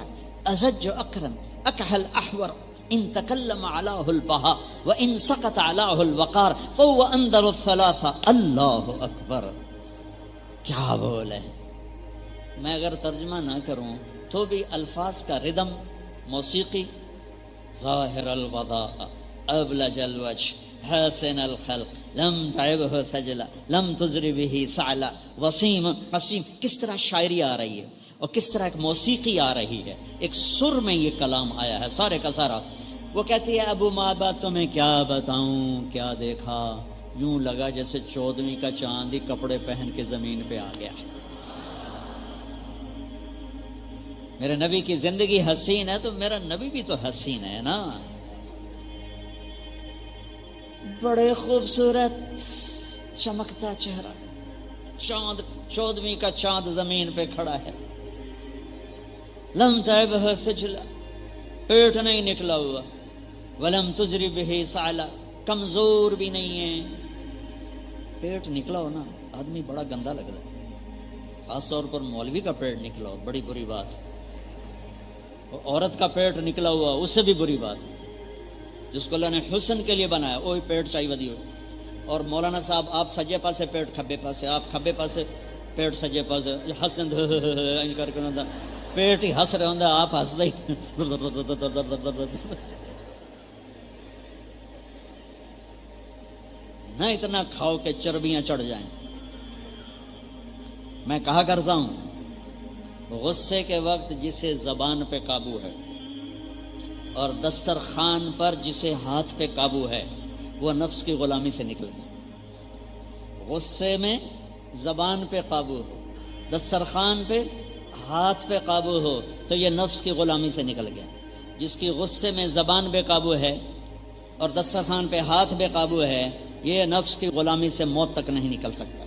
أزج أقرن أكحل أحور إن تكلم علاه البهاء وإن سقط علاه الوقار فهو أندر الثلاثة. الله أكبر. کیا بولے. میں اگر ترجمہ نہ کروں تو بھی الفاظ کا ردم موسیقی ظاہر الوضاء ابلج الوجه حسن الخلق لم تعبه سجلا لم تزر به سعلا وسیم قسیم. کس طرح شاعری آ رہی ہے اور کس طرح ایک موسیقی آ رہی ہے, ایک سر میں یہ کلام آیا ہے سارے کا سارا. وہ کہتی ہے ابو معبد تمہیں کیا بتاؤں کیا دیکھا, یوں لگا جیسے 14ویں کا چاند ہی کپڑے پہن کے زمین پہ آ گیا. میرے نبی کی زندگی حسین ہے تو میرا نبی بھی تو حسین ہے نا. بڑے خوبصورت چمکتا چہرہ, چاند 14ویں کا چاند زمین پہ کھڑا ہے. لم تعبہ سجلا, پیٹ نہیں نکلا ہوا. ولم تزری بہ سعلا, کمزور بھی نہیں ہے. پیٹ نکلا ہو نا آدمی بڑا گندا لگتا ہے, خاص طور پر مولوی کا پیٹ نکلا ہو بڑی بری بات. عورت کا پیٹ نکلا ہوا اس سے بھی بری بات. جس کو اللہ نے حسن کے لیے بنایا وہی پیٹ چاہیے ودی ہو. اور مولانا صاحب آپ سجے پاسے پیٹ کھبے پاسے, آپ کھبے پاسے پیٹ سجے پاسے, ہنس کر کے پیٹ ہی ہنس رہے ہوں, آپ ہنس دے نہ اتنا کھاؤ کہ چربیاں چڑھ جائیں. میں کہا کرتا ہوں غصے کے وقت جسے زبان پہ قابو ہے اور دسترخوان پر جسے ہاتھ پہ قابو ہے وہ نفس کی غلامی سے نکل گیا. غصے میں زبان پہ قابو ہو, دسترخوان پہ ہاتھ پہ قابو ہو تو یہ نفس کی غلامی سے نکل گیا. جس کی غصے میں زبان بے قابو ہے اور دسترخوان پہ ہاتھ بے قابو ہے یہ نفس کی غلامی سے موت تک نہیں نکل سکتا.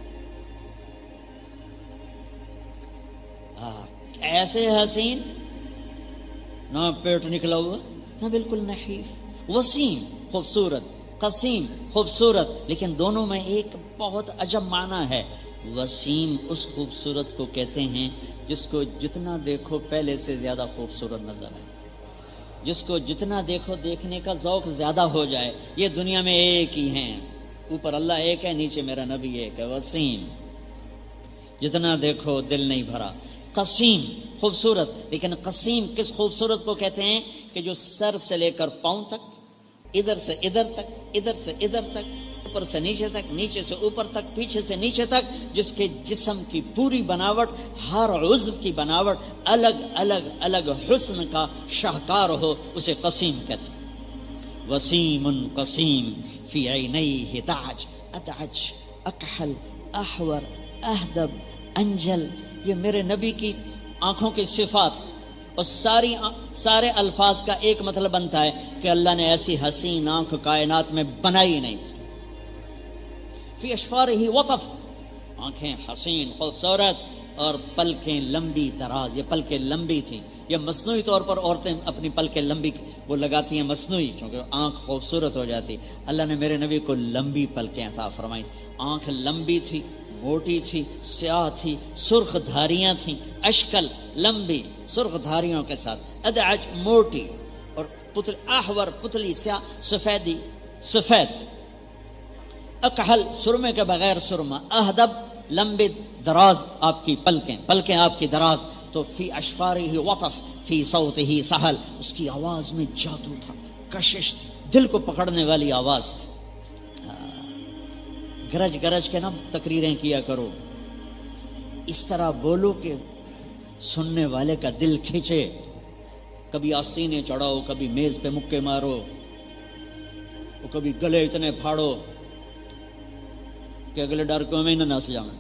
ایسے حسین نہ پیٹ نکلا ہوا نہ بالکل نحیف, وسیم خوبصورت, قسیم خوبصورت, لیکن دونوں میں ایک بہت عجب معنی ہے. وسیم اس خوبصورت کو کہتے ہیں جس کو جتنا دیکھو پہلے سے زیادہ خوبصورت نظر آئے, جس کو جتنا دیکھو دیکھنے کا ذوق زیادہ ہو جائے. یہ دنیا میں ایک ہی ہیں, اوپر اللہ ایک ہے, نیچے میرا نبی ایک ہے. وسیم جتنا دیکھو دل نہیں بھرا. قسیم خوبصورت, لیکن قسیم کس خوبصورت کو کہتے ہیں کہ جو سر سے لے کر پاؤں تک, ادھر سے ادھر تک, ادھر سے ادھر تک, اوپر سے نیچے تک, نیچے سے اوپر تک, پیچھے سے نیچے تک, جس کے جسم کی پوری بناوٹ, ہر عضو کی بناوٹ الگ الگ الگ حسن کا شاہکار ہو, اسے قسیم کہتے ہیں. وسیم قسیم فی عینیہ دعج ادعج اکحل احور اہدب انجل. یہ میرے نبی کی آنکھوں کی صفات اور سارے الفاظ کا ایک مطلب بنتا ہے کہ اللہ نے ایسی حسین آنکھ کائنات میں بنائی نہیں تھی. فی اشفارہ وطف, آنکھیں حسین خوبصورت اور پلکیں لمبی دراز. یہ پلکیں لمبی تھیں. یہ مصنوعی طور پر عورتیں اپنی پلکیں لمبی وہ لگاتی ہیں مصنوعی, کیونکہ آنکھ خوبصورت ہو جاتی. اللہ نے میرے نبی کو لمبی پلکیں عطا فرمائی. آنکھ لمبی تھی, موٹی تھی, سیاہ تھی, سرخ دھاریاں تھیں, اشکل لمبی سرخ دھاریوں کے ساتھ, ادعج موٹی, اور احور پتلی سیاہ, سفیدی سفید, اکحل سرمے کے بغیر سرما, اہدب لمبی دراز آپ کی پلکیں آپ کی دراز. تو فی اشفارہ وطف فی صوتہ سحل, اس کی آواز میں جادو تھا, کشش تھی, دل کو پکڑنے والی آواز تھی. گرج گرج کے نہ تقریریں کیا کرو، اس طرح بولو کہ سننے والے کا دل کھینچے. کبھی آستینے چڑھاؤ، کبھی میز پہ مکے مارو، کبھی گلے اتنے پھاڑو کہ اگلے ڈر کو میں نہ نس جاؤں.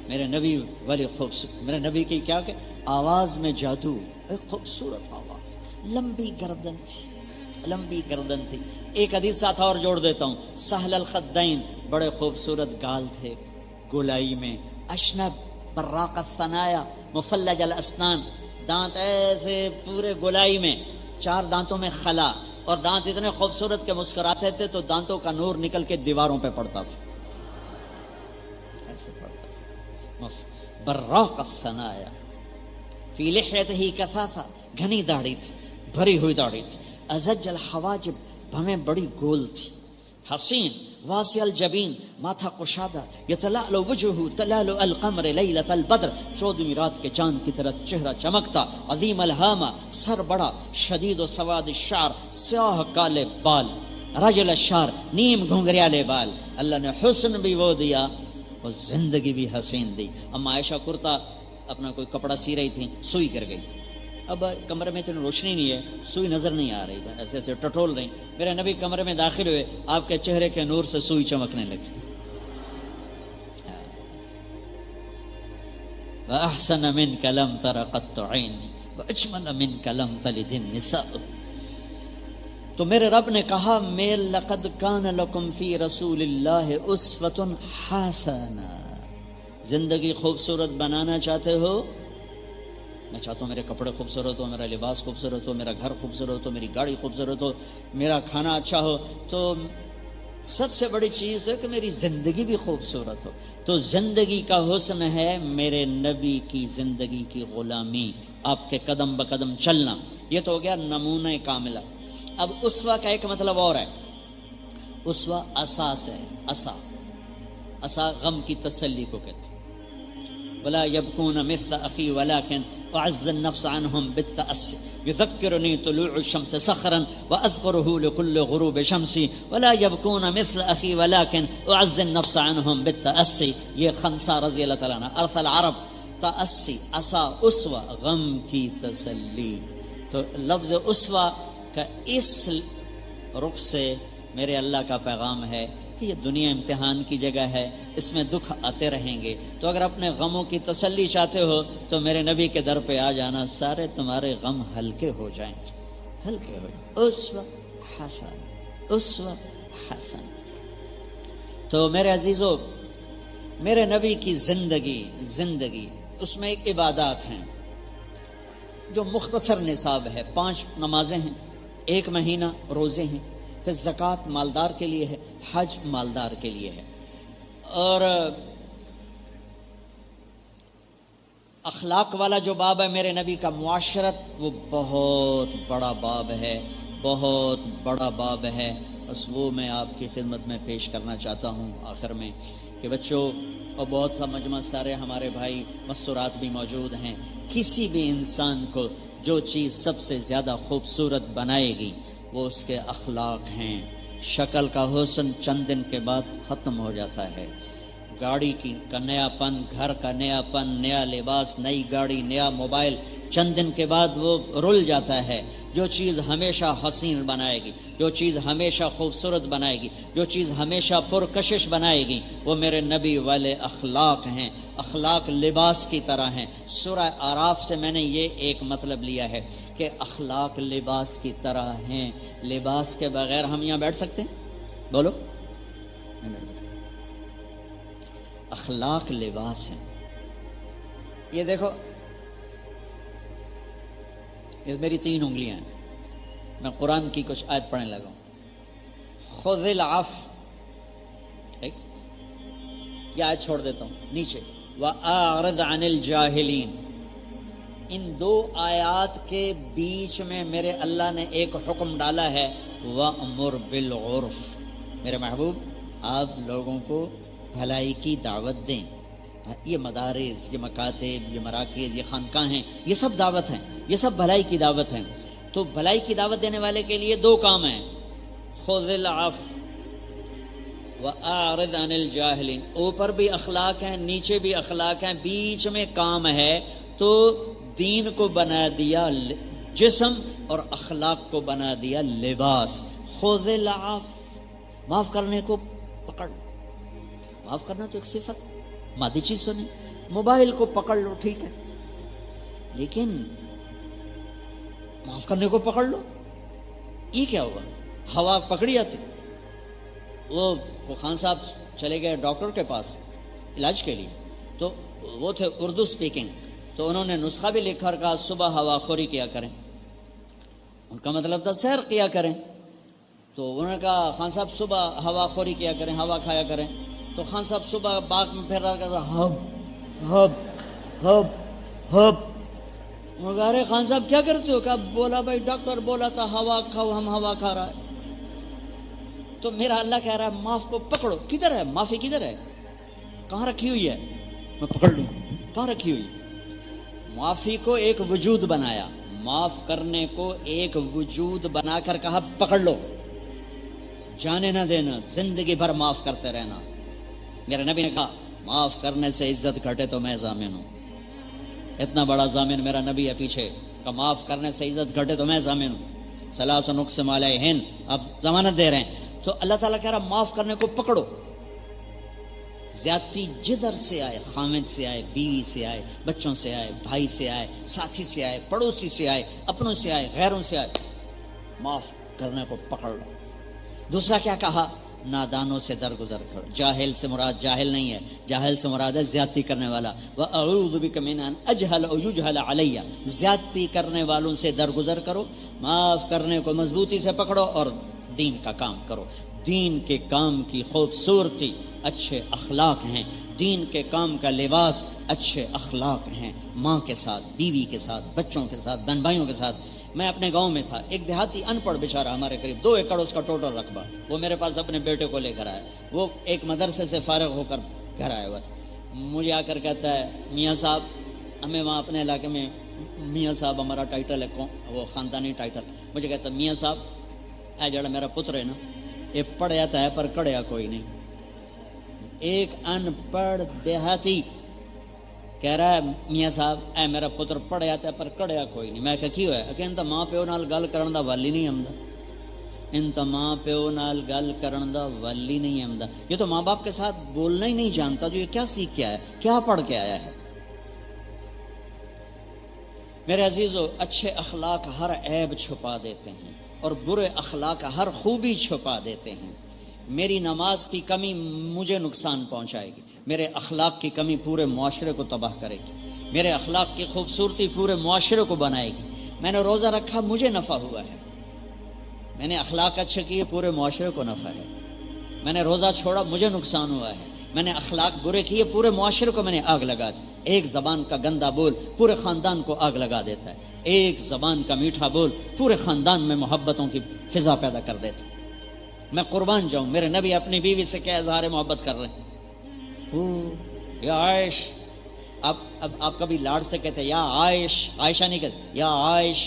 میرے نبی والی خوبصورت، میرے نبی کی کیا کہ آواز میں جادو، ایک خوبصورت آواز، لمبی گردن تھی، لمبی گردن تھی. ایک حدیث ساتھ اور جوڑ دیتا ہوں، سہل الخدین، بڑے خوبصورت گال تھے گولائی میں. اشنب براق الثنایا مفلج الاسنان، دانت ایسے پورے گولائی میں، 4 دانتوں میں خلا، اور دانت اتنے خوبصورت کہ مسکراتے تھے تو دانتوں کا نور نکل کے دیواروں پہ پڑتا تھا، ایسے پڑتا تھا. براق الثنایا فی لحیتہ کثافہ، گھنی داڑھی تھی، بھری ہوئی داڑھی تھی. ازج الحواجب، بھویں بڑی گول تھی. حسین واسع الجبین، ماتھا کشادہ. یتلألؤ وجہہ تلألؤ القمر لیلۃ البدر، 14ویں رات کے چاند کی طرح چہرہ چمکتا. عظیم الہامہ، سر بڑا. شدید و سواد الشعر، سیاہ کالے بال. رجل الشعر، نیم گھنگریالے بال. اللہ نے حسن بھی وہ دیا اور زندگی بھی حسین دی. اما عائشہ کرتا اپنا کوئی کپڑا سی رہی تھی، سوئی گر گئی. اب کمرے میں اتنی روشنی نہیں ہے، سوئی نظر نہیں آ رہی، ایسے ایسے ٹٹول رہی. میرے نبی کمرے میں داخل ہوئے، آپ کے چہرے کے نور سے سوئی چمکنے لگی. وَأَحْسَنَ مِنْكَ لَمْ تَرَ قَطُّ عَيْنِي وَأَجْمَلَ مِنْكَ لَمْ تَلِدِ النِّسَاءُ. تو میرے رب نے کہا، میں لَقَدْ كَانَ لَكُمْ فِي رَسُولِ اللَّهِ أُسْوَةٌ حَسَنَةٌ. زندگی خوبصورت بنانا چاہتے ہو؟ میں چاہتا ہوں میرے کپڑے خوبصورت ہو، میرا لباس خوبصورت ہو، میرا گھر خوبصورت ہو، میری گاڑی خوبصورت ہو، میرا کھانا اچھا ہو. تو سب سے بڑی چیز ہے کہ میری زندگی بھی خوبصورت ہو. تو زندگی کا حسن ہے میرے نبی کی زندگی کی غلامی، آپ کے قدم بقدم چلنا. یہ تو ہو گیا نمونہ کاملہ. اب اسوہ کا ایک مطلب اور ہے. اسوہ اساس ہے، اسا غم کی تسلی کو کہتے. ولا يبكون مثل اخي ولكن اعز النفس عنهم بالتأسي يذكرني طلوع الشمس صخرا واذكره لكل غروب شمسي. ولا يبكون مثل اخي ولكن اعز النفس عنهم بالتأسي. یہ خنسا رضی اللہ تعالیٰ عنہ. عرف العرب تأسی، اسا اسوہ، غم کی تسلی. تو لفظ اسوہ کا اس رخ سے میرے اللہ کا پیغام ہے کہ یہ دنیا امتحان کی جگہ ہے، اس میں دکھ آتے رہیں گے. تو اگر اپنے غموں کی تسلی چاہتے ہو تو میرے نبی کے در پہ آ جانا، سارے تمہارے غم ہلکے ہو جائیں، ہلکے ہو جائیں. اسوہ حسن، اسوہ حسن. تو میرے عزیزو، میرے نبی کی زندگی اس میں ایک عبادات ہیں جو مختصر نصاب ہے. 5 نمازیں ہیں، 1 مہینہ روزے ہیں، پھر زکوٰۃ مالدار کے لیے ہے، حج مالدار کے لیے ہے. اور اخلاق والا جو باب ہے میرے نبی کا، معاشرت، وہ بہت بڑا باب ہے، بہت بڑا باب ہے. بس وہ میں آپ کی خدمت میں پیش کرنا چاہتا ہوں آخر میں کہ بچوں، اور بہت سا مجمع سارے ہمارے بھائی مستورات بھی موجود ہیں. کسی بھی انسان کو جو چیز سب سے زیادہ خوبصورت بنائے گی وہ اس کے اخلاق ہیں. شکل کا حسن چند دن کے بعد ختم ہو جاتا ہے. گاڑی کا نیا پن، گھر کا نیا پن، نیا لباس، نئی گاڑی، نیا موبائل، چند دن کے بعد وہ رل جاتا ہے. جو چیز ہمیشہ حسین بنائے گی، جو چیز ہمیشہ خوبصورت بنائے گی، جو چیز ہمیشہ پرکشش بنائے گی، وہ میرے نبی والے اخلاق ہیں. اخلاق لباس کی طرح ہیں. سورہ اعراف سے میں نے یہ ایک مطلب لیا ہے کہ اخلاق لباس کی طرح ہیں. لباس کے بغیر ہم یہاں بیٹھ سکتے ہیں؟ بولو. اخلاق لباس ہیں. یہ دیکھو، یہ میری 3 انگلیاں ہیں. میں قرآن کی کچھ آیت پڑھنے لگا ہوں. خذ العفو، یہ آیت چھوڑ دیتا ہوں نیچے، وَأَعْرِضْ عَنِ الْجَاهِلِينَ. ان 2 آیات کے بیچ میں میرے اللہ نے ایک حکم ڈالا ہے، وَأْمُرْ بِالْعُرْفِ. میرے محبوب، آپ لوگوں کو بھلائی کی دعوت دیں. یہ مدارس، یہ مکاتب، یہ مراکز، یہ خانقاہ ہیں، یہ سب دعوت ہیں، یہ سب بھلائی کی دعوت ہیں. تو بھلائی کی دعوت دینے والے کے لیے 2 کام ہیں. خذ العفو وَأَعْرِضْ عَنِ الْجَاهِلِينَ، اوپر بھی اخلاق ہیں، نیچے بھی اخلاق ہیں، بیچ میں کام ہے، تو دین کو بنا دیا جسم اور اخلاق کو بنا دیا لباس۔ خُذِ الْعَفْوَ، معاف کرنے کو پکڑ، معاف کرنا تو ایک صفت مادی چیز تو نہیں۔ موبائل کو پکڑ لو ٹھیک ہے، لیکن معاف کرنے کو پکڑ لو، یہ کیا ہوا؟ ہوا پکڑی آتی۔ وہ خان صاحب چلے گئے ڈاکٹر کے پاس علاج کے لیے، تو وہ تھے اردو سپیکنگ، تو انہوں نے نسخہ بھی لکھا اور کہا صبح ہوا خوری کیا کریں، ان کا مطلب تھا سیر کیا کریں۔ تو انہوں نے کہا خان صاحب صبح ہوا خوری کیا کریں، ہوا کھایا کریں۔ تو خان صاحب صبح باغ میں پھر رہا کرتا ہب ہب ہب ہب۔ ارے خان صاحب کیا کرتے ہو؟ کہا بولا بھائی ڈاکٹر بولا تھا ہوا کھاؤ، ہم ہوا کھا رہا ہے۔ تو میرا اللہ کہہ رہا ہے معاف کو پکڑو، کدھر ہے معافی؟ کدھر ہے؟ کہاں رکھی ہوئی ہے؟ میں پکڑ لوں، کہاں رکھی ہوئی؟ معافی کو ایک وجود بنایا، معاف کرنے کو ایک وجود بنا کر کہا پکڑ لو، جانے نہ دینا، زندگی بھر معاف کرتے رہنا۔ میرے نبی نے کہا معاف کرنے سے عزت گھٹے تو میں ضامن ہوں، اتنا بڑا ضامن میرا نبی ہے پیچھے کہ معاف کرنے سے عزت گھٹے تو میں ضامن ہوں۔ ثلاث نقسم علیہن، اب ضمانت دے رہے ہیں۔ تو اللہ تعالیٰ کہہ رہا معاف کرنے کو پکڑو۔ زیادتی جدھر سے آئے، خامد سے آئے، بیوی سے آئے، بچوں سے آئے، بھائی سے آئے، ساتھی سے آئے، پڑوسی سے آئے، اپنوں سے آئے، غیروں سے آئے، معاف کرنے کو پکڑ لو۔ دوسرا کیا کہا؟ نادانوں سے درگزر کرو۔ جاہل سے مراد جاہل نہیں ہے، جاہل سے مراد ہے زیادتی کرنے والا۔ وَأَعُوذُ بِكَ مِنْ أَنْ أَجْهَلَ أَوْ يُجْهَلَ عَلَيَّ، زیادتی کرنے والوں سے درگزر کرو، معاف کرنے کو مضبوطی سے پکڑو اور دین کا کام کرو۔ دین کے کام کی خوبصورتی اچھے اخلاق ہیں، دین کے کام کا لباس اچھے اخلاق ہیں، ماں کے ساتھ، بیوی کے ساتھ، بچوں کے ساتھ، بہن بھائیوں کے ساتھ۔ میں اپنے گاؤں میں تھا، ایک دیہاتی ان پڑھ بیچارہ ہمارے قریب 2 ایکڑ اس کا ٹوٹل رقبہ، وہ میرے پاس اپنے بیٹے کو لے کر آیا، وہ ایک مدرسے سے فارغ ہو کر گھر آیا ہوا تھا۔ مجھے آ کر کہتا ہے میاں صاحب، ہمیں وہاں اپنے علاقے میں میاں صاحب ہمارا ٹائٹل ہے، وہ خاندانی ٹائٹل۔ مجھے کہتا ہے میاں صاحب اے جڑا میرا پتر ہے نا، یہ پڑھ جاتا ہے پر کڑیا کوئی نہیں۔ ایک ان پڑھ دیہاتی کہہ رہا ہے میاں صاحب اے میرا پتر پڑھ جاتا ہے پر کڑیا کوئی نہیں۔ میں کہا کی ہویا؟ کہ انتا ماں پیو نال گل کرن دا والی نہیں آمدا، انتا ماں پیو نال گل کرن دا والی نہیں آمدا۔ یہ تو ماں باپ کے ساتھ بولنا ہی نہیں جانتا، جو یہ کیا سیکھ کے آیا ہے، کیا پڑھ کے آیا ہے؟ میرے عزیزو، اچھے اخلاق ہر عیب چھپا دیتے ہیں اور برے اخلاق ہر خوبی چھپا دیتے ہیں۔ میری نماز کی کمی مجھے نقصان پہنچائے گی، میرے اخلاق کی کمی پورے معاشرے کو تباہ کرے گی، میرے اخلاق کی خوبصورتی پورے معاشرے کو بنائے گی۔ میں نے روزہ رکھا مجھے نفع ہوا ہے، میں نے اخلاق اچھے کیے پورے معاشرے کو نفع ہے۔ میں نے روزہ چھوڑا مجھے نقصان ہوا ہے، میں نے اخلاق برے کیے پورے معاشرے کو میں نے آگ لگا دی۔ ایک زبان کا گندا بول پورے خاندان کو آگ لگا دیتا ہے، ایک زبان کا میٹھا بول پورے خاندان میں محبتوں کی فضا پیدا کر دیتا ہے۔ میں قربان جاؤں، میرے نبی اپنی بیوی سے کیا اظہار محبت کر رہے ہیں؟ یا عائش، اب آپ کبھی لاڑ سے کہتے یا عائش، عائشہ نہیں کہتے، یا عائش،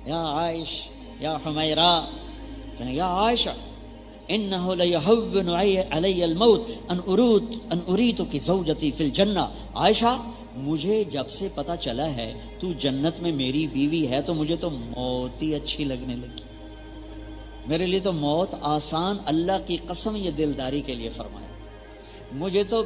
یا عائش، یا حمیرہ، یا عائشہ انہ لیہون علی الموت ان اریتک زوجتی فی الجنہ۔ عائشہ مجھے جب سے پتا چلا ہے تو جنت میں میری بیوی ہے تو مجھے تو موت ہی اچھی لگنے لگی، میرے لیے تو موت آسان، اللہ کی قسم یہ دلداری کے لیے فرمایا،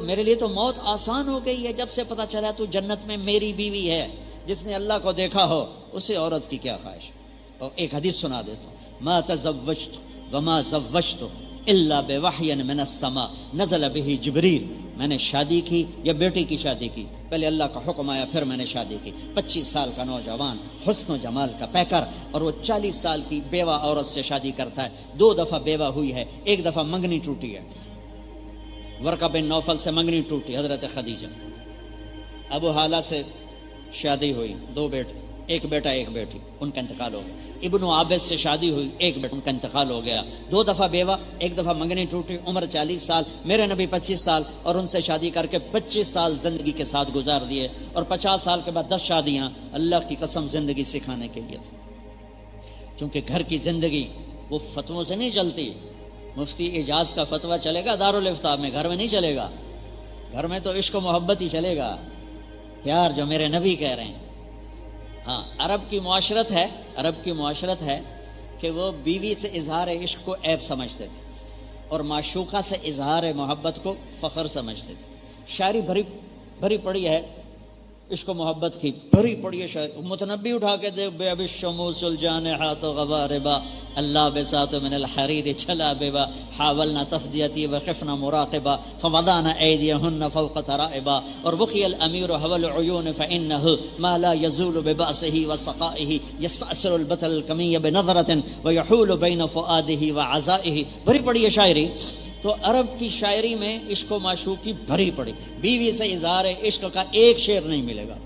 میرے لیے تو موت آسان ہو گئی ہے جب سے پتا چلا تو جنت میں میری بیوی ہے۔ جس نے اللہ کو دیکھا ہو اسے عورت کی کیا خواہش۔ اور ایک حدیث سنا دیتا ہوں، ما تزوجت وما زوجت الا بوحی من السماء نزل به جبریل۔ میں نے شادی کی یا بیٹی کی شادی کی، پہلے اللہ کا حکم آیا پھر میں نے شادی کی۔ 25 سال کا نوجوان، حسن و جمال کا پیکر، اور وہ 40 سال کی بیوہ عورت سے شادی کرتا ہے۔ 2 دفعہ بیوہ ہوئی ہے، 1 دفعہ منگنی ٹوٹی ہے، ورقہ بن نوفل سے منگنی ٹوٹی، حضرت خدیجہ۔ ابو حالہ سے شادی ہوئی، 2 بیٹے، 1 بیٹا 1 بیٹی، ان کا انتقال ہو گیا۔ ابن عابس سے شادی ہوئی، 1 بیٹا، ان کا انتقال ہو گیا۔ 2 دفعہ بیوہ، 1 دفعہ منگنی ٹوٹی، عمر 40 سال، میرے نبی 25 سال، اور ان سے شادی کر کے 25 سال زندگی کے ساتھ گزار دیے، اور 50 سال کے بعد 10 شادیاں، اللہ کی قسم زندگی سکھانے کے لیے تھی۔ چونکہ گھر کی زندگی وہ فتووں سے نہیں چلتی، مفتی اعجاز کا فتویٰ چلے گا دارالافتاء میں، گھر میں نہیں چلے گا. گھر میں تو عشق و محبت ہی چلے گا، پیار جو میرے نبی کہہ رہے ہیں. ہاں، عرب کی معاشرت ہے کہ وہ بیوی سے اظہار عشق کو عیب سمجھتے تھے اور معشوقہ سے اظہار محبت کو فخر سمجھتے تھے. شاعری بھری پڑی ہے عشق و محبت کی، بھری پڑی ہے شاعری. متنبی اٹھا کے دے بے ابی الشموس الجانحات غواربا اللہ بسات من الحریر چلا ببا حاولنا تفدیتی وقفنا مراقبا فوضعنا ایدیہن فوق ترائبا اور بقی الامیر هو العیون فإنه ما لا يزول ببأسه وسقائه يستأثر البطل الکمی بنظرة ويحول بین فؤاده وعزائه. بھری پڑی ہے شاعری. تو عرب کی شاعری میں عشق و معشوق کی بھری پڑی. بیوی سے اظہار عشق کا ایک شعر نہیں ملے گا،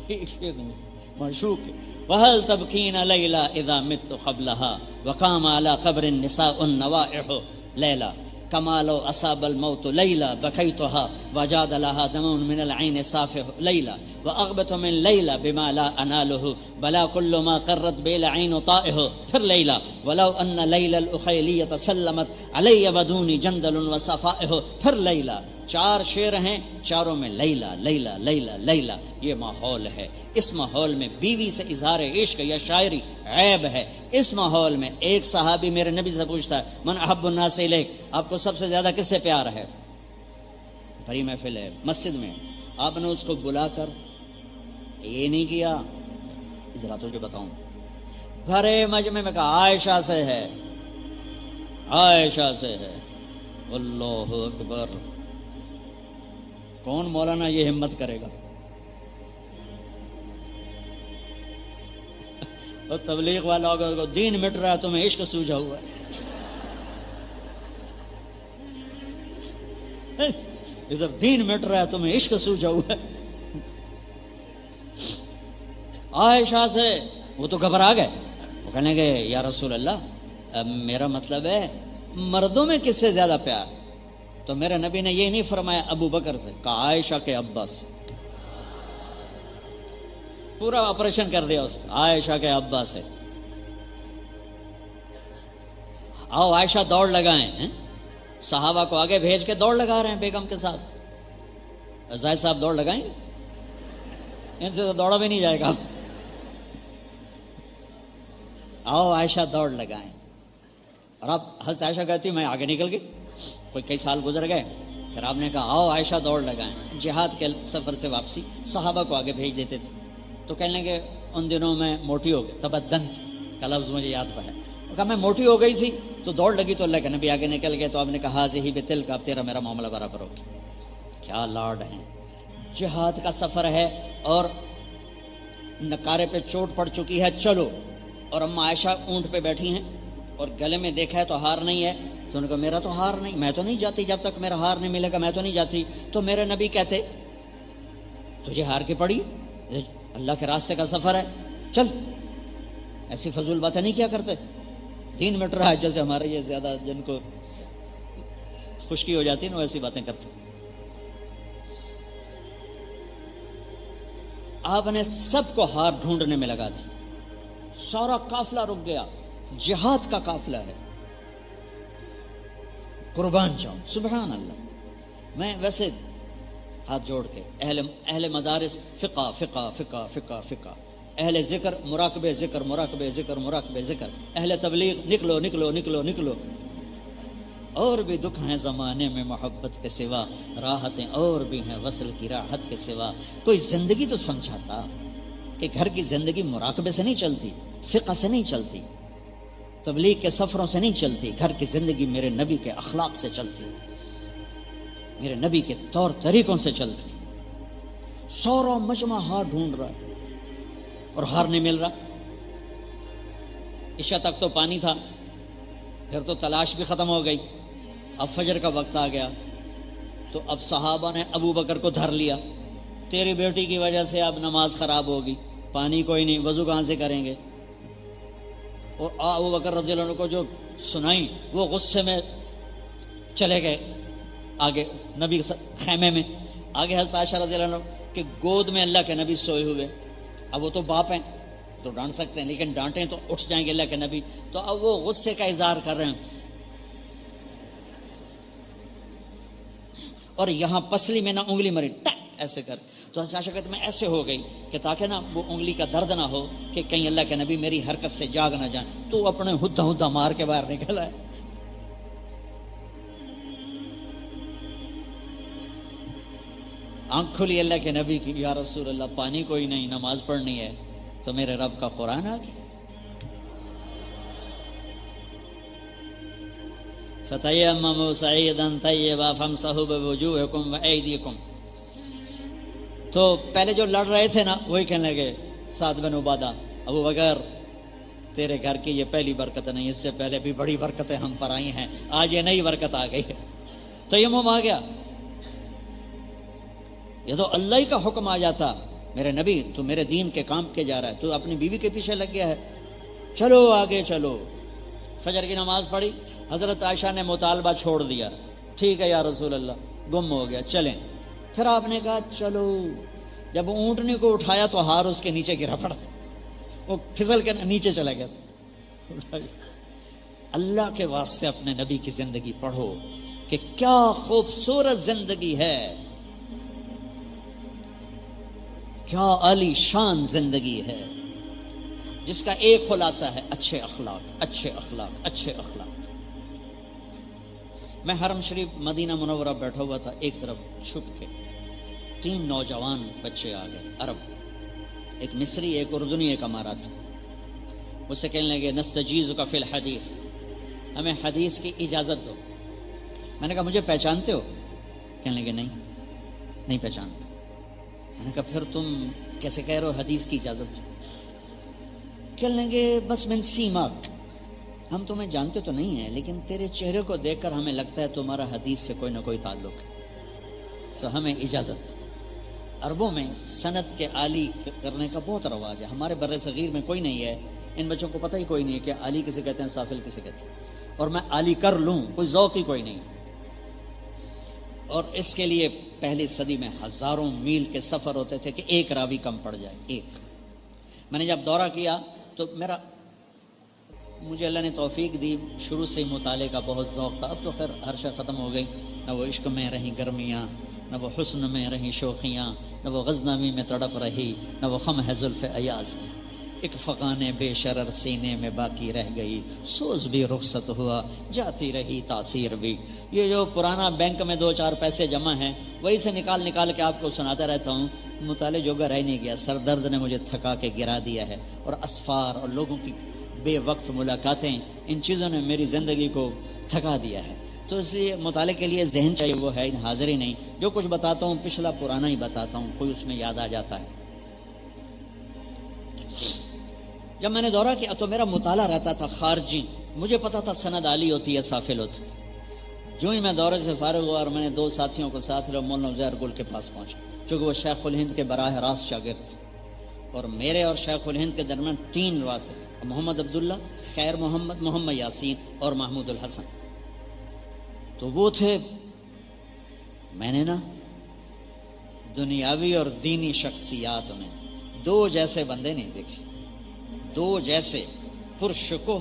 ایک شعر نہیں. معشوق وَهَلْ تَبْكِينَ لَيْلَا إِذَا مِتُّ قَبْلَهَا وَقَامَ عَلَى قَبْرِ النِّسَاءُ النَّوَائِحُ لَيْلَا كَمَا لَوْ أَصَابَ الْمَوْتُ لَيْلَا بَكَيْتُهَا وَجَادَ لَهَا دَمٌ مِنَ الْعَيْنِ صَافِحُ لَيْلَا وَأَغْبَتُ مِنْ لَيْلَا بِمَا لَا أَنَالُهُ بَلَا كُلُّ مَا قَرَّتْ بِهِ الْعَيْنُ طَائِحُ. پھر لَيْلَا وَلَوْ أَنَّ لَيْلَا الْأُخَيْلِيَّةَ سَلَّمَتْ عَلَيَّ وَدُونِي جَنْدَلٌ وَصَفَائِحُ. پھر لَيْلَا. چار شعر ہیں، چاروں میں لیلا لیلا لیلا لیلا. یہ ماحول ہے. اس ماحول میں بیوی سے اظہار عشق یا شاعری عیب ہے. اس ماحول میں ایک صحابی میرے نبی سے پوچھتا ہے من احب الناس الیک، آپ کو سب سے زیادہ کس سے پیار ہے؟ بڑی محفل ہے مسجد میں، آپ نے اس کو بلا کر یہ نہیں کیا ذرا تجھے بتاؤں، بھرے مجمع میں کہا عائشہ سے ہے، عائشہ سے ہے. اللہ اکبر. کون مولانا یہ ہمت کرے گا؟ اور تبلیغ والا ہوگا دین مٹ رہا ہے تمہیں عشق سوجھا ہوا ہے، ادھر دین مٹ رہا ہے تمہیں عشق سوجھا ہوا ہے. عائشہ سے وہ تو گھبرا گئے. وہ کہنے گے یا رسول اللہ میرا مطلب ہے مردوں میں کس سے زیادہ پیار؟ تو میرے نبی نے یہ نہیں فرمایا ابو بکر سے، کہا عائشہ کے ابا سے. پورا آپریشن کر دیا اس کا، عائشہ کے ابا سے. آؤ عائشہ دوڑ لگائیں، صحابہ کو آگے بھیج کے دوڑ لگا رہے ہیں بیگم کے ساتھ. زاہد صاحب دوڑ لگائیں، ان سے تو دوڑا بھی نہیں جائے گا. آؤ عائشہ دوڑ لگائیں. اور اب حضرت عائشہ کہتی میں آگے نکل گئی. کوئی کئی سال گزر گئے، پھر آپ نے کہا آؤ عائشہ دوڑ لگائیں. جہاد کے سفر سے واپسی صحابہ کو آگے بھیج دیتے تھے. تو کہنے لگے ان دنوں میں موٹی ہو گئی، تبدنت کا لفظ مجھے یاد پڑا. کہا میں موٹی ہو گئی تھی تو دوڑ لگی تو اللہ کے نبی آگے نکل گئے. تو آپ نے کہا ذہی بتل کا اب تیرا میرا معاملہ برابر ہو گیا. کیا لاڈ ہیں. جہاد کا سفر ہے اور نکارے پہ چوٹ پڑ چکی ہے، چلو. اور اما عائشہ اونٹ پہ بیٹھی ہیں اور گلے میں دیکھا ہے تو ہار نہیں ہے. تو انہوں نے کہا میرا تو ہار نہیں، میں تو نہیں جاتی جب تک میرا ہار نہیں ملے گا، میں تو نہیں جاتی. تو میرے نبی کہتے تجھے ہار کے پڑی، اللہ کے راستے کا سفر ہے، چل. ایسی فضول باتیں نہیں کیا کرتے. دین مٹ رہا ہے، جیسے ہمارے یہ زیادہ جن کو خشکی ہو جاتی ہے نا ایسی باتیں کرتے. آپ نے سب کو ہار ڈھونڈنے میں لگا دی. سارا قافلہ رک گیا. جہاد کا قافلہ ہے. قربان جاؤں سبحان اللہ. میں ویسے ہاتھ جوڑ کے اہل مدارس فقہ فقہ فقہ فقہ فقہ، اہل ذکر مراقبے ذکر مراقبے ذکر مراقبے ذکر، اہل تبلیغ نکلو نکلو نکلو نکلو. اور بھی دکھ ہیں زمانے میں محبت کے سوا، راحتیں اور بھی ہیں وصل کی راحت کے سوا. کوئی زندگی تو سمجھاتا کہ گھر کی زندگی مراقبے سے نہیں چلتی، فقہ سے نہیں چلتی، تبلیغ کے سفروں سے نہیں چلتی. گھر کی زندگی میرے نبی کے اخلاق سے چلتی، میرے نبی کے طور طریقوں سے چلتی. سورا مجمع ہار ڈھونڈ رہا ہے اور ہار نہیں مل رہا. عشاء تک تو پانی تھا، پھر تو تلاش بھی ختم ہو گئی. اب فجر کا وقت آ گیا تو اب صحابہ نے ابو بکر کو دھر لیا. تیری بیٹی کی وجہ سے اب نماز خراب ہوگی، پانی کوئی نہیں، وضو کہاں سے کریں گے. اور ابو بکر رضی اللہ عنہ کو جو سنائی وہ غصے میں چلے گئے آگے نبی خیمے میں. آگے حضرت عائشہ رضی اللہ عنہ کہ گود میں اللہ کے نبی سوئے ہوئے. اب وہ تو باپ ہیں تو ڈانٹ سکتے ہیں، لیکن ڈانٹیں تو اٹھ جائیں گے اللہ کے نبی. تو اب وہ غصے کا اظہار کر رہے ہیں. اور یہاں پسلی میں نہ انگلی مری ٹک ایسے کر. تو حضرت عائشہ کہتے میں ایسے ہو گئی کہ تاکہ نا وہ انگلی کا درد نہ ہو کہ کہیں اللہ کے نبی میری حرکت سے جاگ نہ جائیں. تو اپنے ہدا ہدا مار کے باہر نکل آئے. آنکھ کھلی اللہ کے نبی کی, یا رسول اللہ پانی کوئی نہیں, نماز پڑھنی ہے, تو میرے رب کا قرآن آ گیا. فَتَيَمَّمُوا صَعِيدًا طَيِّبًا فَامْسَحُوا بِوُجُوهِكُمْ وَأَيْدِيكُمْ. تو پہلے جو لڑ رہے تھے نا وہی کہنے لگے سعد بن عبادہ, ابو بکر تیرے گھر کی یہ پہلی برکت نہیں, اس سے پہلے بھی بڑی برکتیں ہم پر آئی ہیں, آج یہ نئی برکت آ گئی ہے. تیمم آ گیا. یہ تو اللہ ہی کا حکم آ جاتا, میرے نبی تو میرے دین کے کام کے جا رہا ہے, تو اپنی بیوی کے پیچھے لگ گیا ہے, چلو آگے چلو. فجر کی نماز پڑھی, حضرت عائشہ نے مطالبہ چھوڑ دیا, ٹھیک ہے یا رسول اللہ گم ہو گیا چلیں. پھر آپ نے کہا چلو. جب اونٹنے کو اٹھایا تو ہار اس کے نیچے گرا پڑا, وہ پھسل کے نیچے چلا گیا. اللہ کے واسطے اپنے نبی کی زندگی پڑھو کہ کیا خوبصورت زندگی ہے, کیا عالی شان زندگی ہے, جس کا ایک خلاصہ ہے اچھے اخلاق, اچھے اخلاق, اچھے اخلاق. میں حرم شریف مدینہ منورہ بیٹھا ہوا تھا, ایک طرف چھپ کے 3 نوجوان بچے آ گئے عرب, ایک مصری, ایک اردنی, ایک اماراتی. مجھ سے کہنے لگے نستجیزک فی الحدیث, ہمیں حدیث کی اجازت دو. میں نے کہا مجھے پہچانتے ہو؟ کہنے لگے نہیں پہچانتے. میں نے کہا پھر تم کیسے کہہ رہے ہو حدیث کی اجازت دو؟ کہنے لگے بس من سیماک, ہم تمہیں جانتے تو نہیں ہیں لیکن تیرے چہرے کو دیکھ کر ہمیں لگتا ہے تمہارا حدیث سے کوئی نہ کوئی تعلق ہے, تو ہمیں اجازت. عربوں میں سند کے عالی کرنے کا بہت رواج ہے, ہمارے بر صغیر میں کوئی نہیں ہے. ان بچوں کو پتہ ہی کوئی نہیں ہے کہ عالی کسے کہتے ہیں, سافل کسے کہتے ہیں, اور میں عالی کر لوں کوئی ذوق ہی کوئی نہیں. اور اس کے لیے پہلی صدی میں ہزاروں میل کے سفر ہوتے تھے کہ ایک راوی کم پڑ جائے, ایک. میں نے جب دورہ کیا تو مجھے اللہ نے توفیق دی, شروع سے ہی مطالعے کا بہت ذوق تھا. اب تو خیر ہر شے ختم ہو گئی, نہ وہ عشق میں رہیں گرمیاں, نہ وہ حسن میں رہیں شوخیاں, نہ وہ غزنوی میں تڑپ رہی, نہ وہ خم ہے زلف ایاز. ایک فغان بے شرر سینے میں باقی رہ گئی, سوز بھی رخصت ہوا, جاتی رہی تاثیر بھی. یہ جو پرانا بینک میں 2-4 پیسے جمع ہیں وہی سے نکال کے آپ کو سناتا رہتا ہوں. مطالعے جوگا رہ نہیں گیا, سر درد نے مجھے تھکا کے گرا دیا ہے, اور اسفار اور لوگوں کی بے وقت ملاقاتیں, ان چیزوں نے میری زندگی کو تھکا دیا ہے. تو اس لیے مطالعے کے لیے ذہن چاہیے, وہ ہے حاضر ہی نہیں. جو کچھ بتاتا ہوں پچھلا پرانا ہی بتاتا ہوں, کوئی اس میں یاد آ جاتا ہے. جب میں نے دورہ کیا تو میرا مطالعہ رہتا تھا خارجی, مجھے پتا تھا سند عالی ہوتی ہے سافل ہوتی. جو ہی میں دورے سے فارغ ہوا اور میں نے 2 ساتھیوں کو ساتھ لیا, مولانا عزیر گل کے پاس پہنچا, چونکہ وہ شیخ الہند کے براہ راست شاگرد تھے, اور میرے اور شیخ الہند کے درمیان 3 واسطے, محمد عبداللہ, خیر محمد, محمد یاسین اور محمود الحسن. تو وہ تھے. میں نے نا دنیاوی اور دینی شخصیات میں 2 جیسے بندے نہیں دیکھے, 2 جیسے پرشکوہ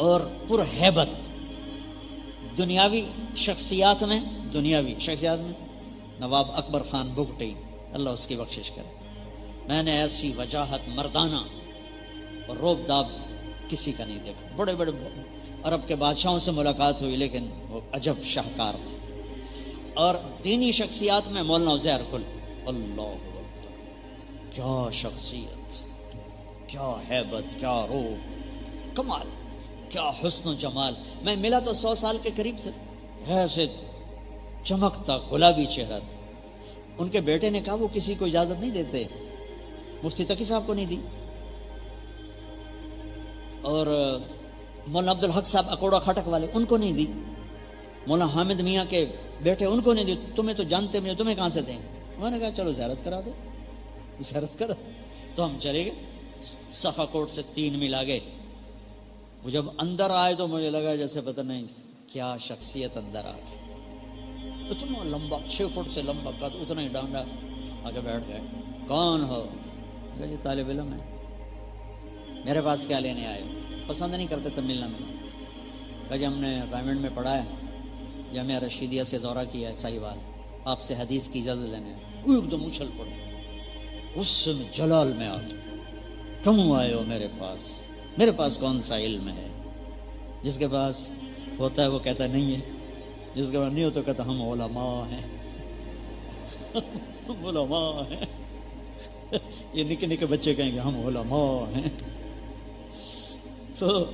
اور پرہیبت. دنیاوی شخصیات میں نواب اکبر خان بگٹی, اللہ اس کی بخشش کرے, میں نے ایسی وجاہت مردانہ اور روب داب کسی کا نہیں دیکھا. بڑے بڑے عرب کے بادشاہوں سے ملاقات ہوئی لیکن وہ عجب شاہکار تھے. اور دینی شخصیات میں مولانا عزیر گل, اللہ کیا شخصیت, کیا ہیبت, کیا روب, کمال, کیا حسن و جمال. میں ملا تو 100 سال کے قریب تھے, ایسے چمکتا گلابی چہرہ تھا. ان کے بیٹے نے کہا وہ کسی کو اجازت نہیں دیتے, مفتی تقی صاحب کو نہیں دی, اور مولانا عبدالحق صاحب اکوڑا کھٹک والے ان کو نہیں دی, مولانا حامد میاں کے بیٹے ان کو نہیں دی. تمہیں تو جانتے مجھے, تمہیں کہاں سے دیں؟ انہوں نے کہا چلو زیارت کرا دو. زیارت کرا تو ہم چلے گئے. صفا کوٹ سے 3 میل آگے. وہ جب اندر آئے تو مجھے لگا جیسے پتہ نہیں کیا شخصیت اندر آ گئی. اتنا لمبا, 6 فٹ سے لمبا قد, اتنا ہی ڈانڈا, آگے بیٹھ گئے. کون ہو؟ یہ طالب علم ہے. میرے پاس کیا لینے آئے؟ پسند نہیں کرتے تب ملنا. میں کہا جی ہم نے ڈائمنڈ میں پڑھا ہے, جامعہ رشیدیہ سے دورہ کیا ہے ساہیوال، آپ سے حدیث کی اجازت لینے، وہ ایک دم اچھل پڑے، غصے میں جلال میں آ گئے، کیوں آئے ہو میرے پاس کون سا علم ہے؟ جس کے پاس ہوتا ہے وہ کہتا نہیں ہے، جس کے پاس نہیں ہوتا کہتا ہم علماء ہیں ہم علماء ہیں یہ نکے نکے بچے کہیں گے ہم علماء ہیں، تو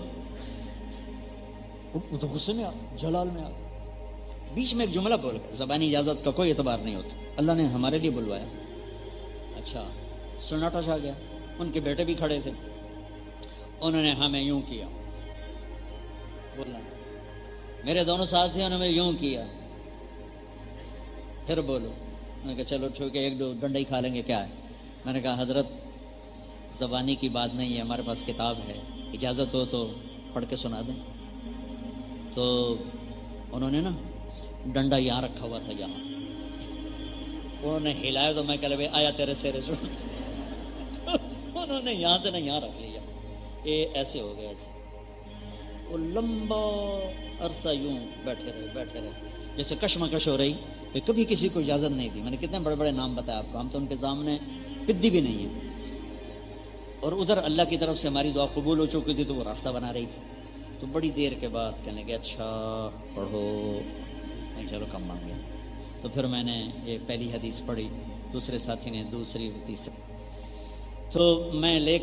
غصے میں جلال میں آ بیچ میں ایک جملہ بول گیا، زبانی اجازت کا کوئی اعتبار نہیں ہوتا، اللہ نے ہمارے لیے بلوایا۔ اچھا سناٹا چھا گیا، ان کے بیٹے بھی کھڑے تھے، انہوں نے ہمیں یوں کیا، بولنا میرے دونوں ساتھیوں نے ہمیں یوں کیا، پھر بولو، میں نے کہا چلو چھو کے ایک دو ڈنڈا ہی کھا لیں گے کیا ہے۔ میں نے کہا حضرت زبانی کی بات نہیں ہے، ہمارے پاس کتاب ہے، اجازت ہو تو پڑھ کے سنا دیں۔ تو انہوں نے نا ڈنڈا یہاں رکھا ہوا تھا، یہاں انہوں نے ہلایا تو میں کہہ لے آیا تیرے سیرے سے انہوں نے یہاں سے نہ یہاں رکھ لیا، یہ ایسے ہو گیا، ایسے وہ لمبا عرصہ یوں بیٹھے رہے جیسے کشمکش ہو رہی، کہ کبھی کسی کو اجازت نہیں دی۔ میں نے کتنے بڑے بڑے نام بتایا آپ کو، ہم تو ان کے سامنے پدی بھی نہیں ہے، اور ادھر اللہ کی طرف سے ہماری دعا قبول ہو چکی تھی تو وہ راستہ بنا رہی تھی۔ تو بڑی دیر کے بعد کہنے لگے اچھا پڑھو، چلو کم بن گیا۔ تو پھر میں نے یہ پہلی حدیث پڑھی، دوسرے ساتھی نے دوسری، تیسری، تو میں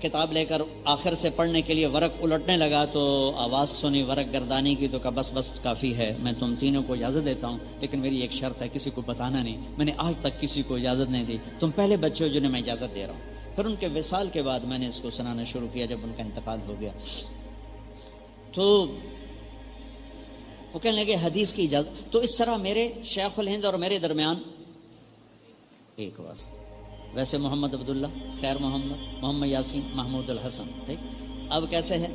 کتاب لے کر آخر سے پڑھنے کے لیے ورق الٹنے لگا تو آواز سنی ورق گردانی کی، تو کہا بس کافی ہے، میں تم تینوں کو اجازت دیتا ہوں، لیکن میری ایک شرط ہے، کسی کو بتانا نہیں، میں نے آج تک کسی کو اجازت نہیں دی، تم پہلے بچے ہو جنہیں میں اجازت دے رہا ہوں۔ پھر ان کے وصال کے بعد میں نے اس کو سنانا شروع کیا، جب ان کا انتقال ہو گیا تو وہ کہنے لگے حدیث کی اجازت۔ تو اس طرح میرے شیخ الہند اور میرے درمیان ایک واسطہ، ویسے محمد عبداللہ، خیر محمد یاسین، محمود الحسن، ٹھیک، اب کیسے ہے؟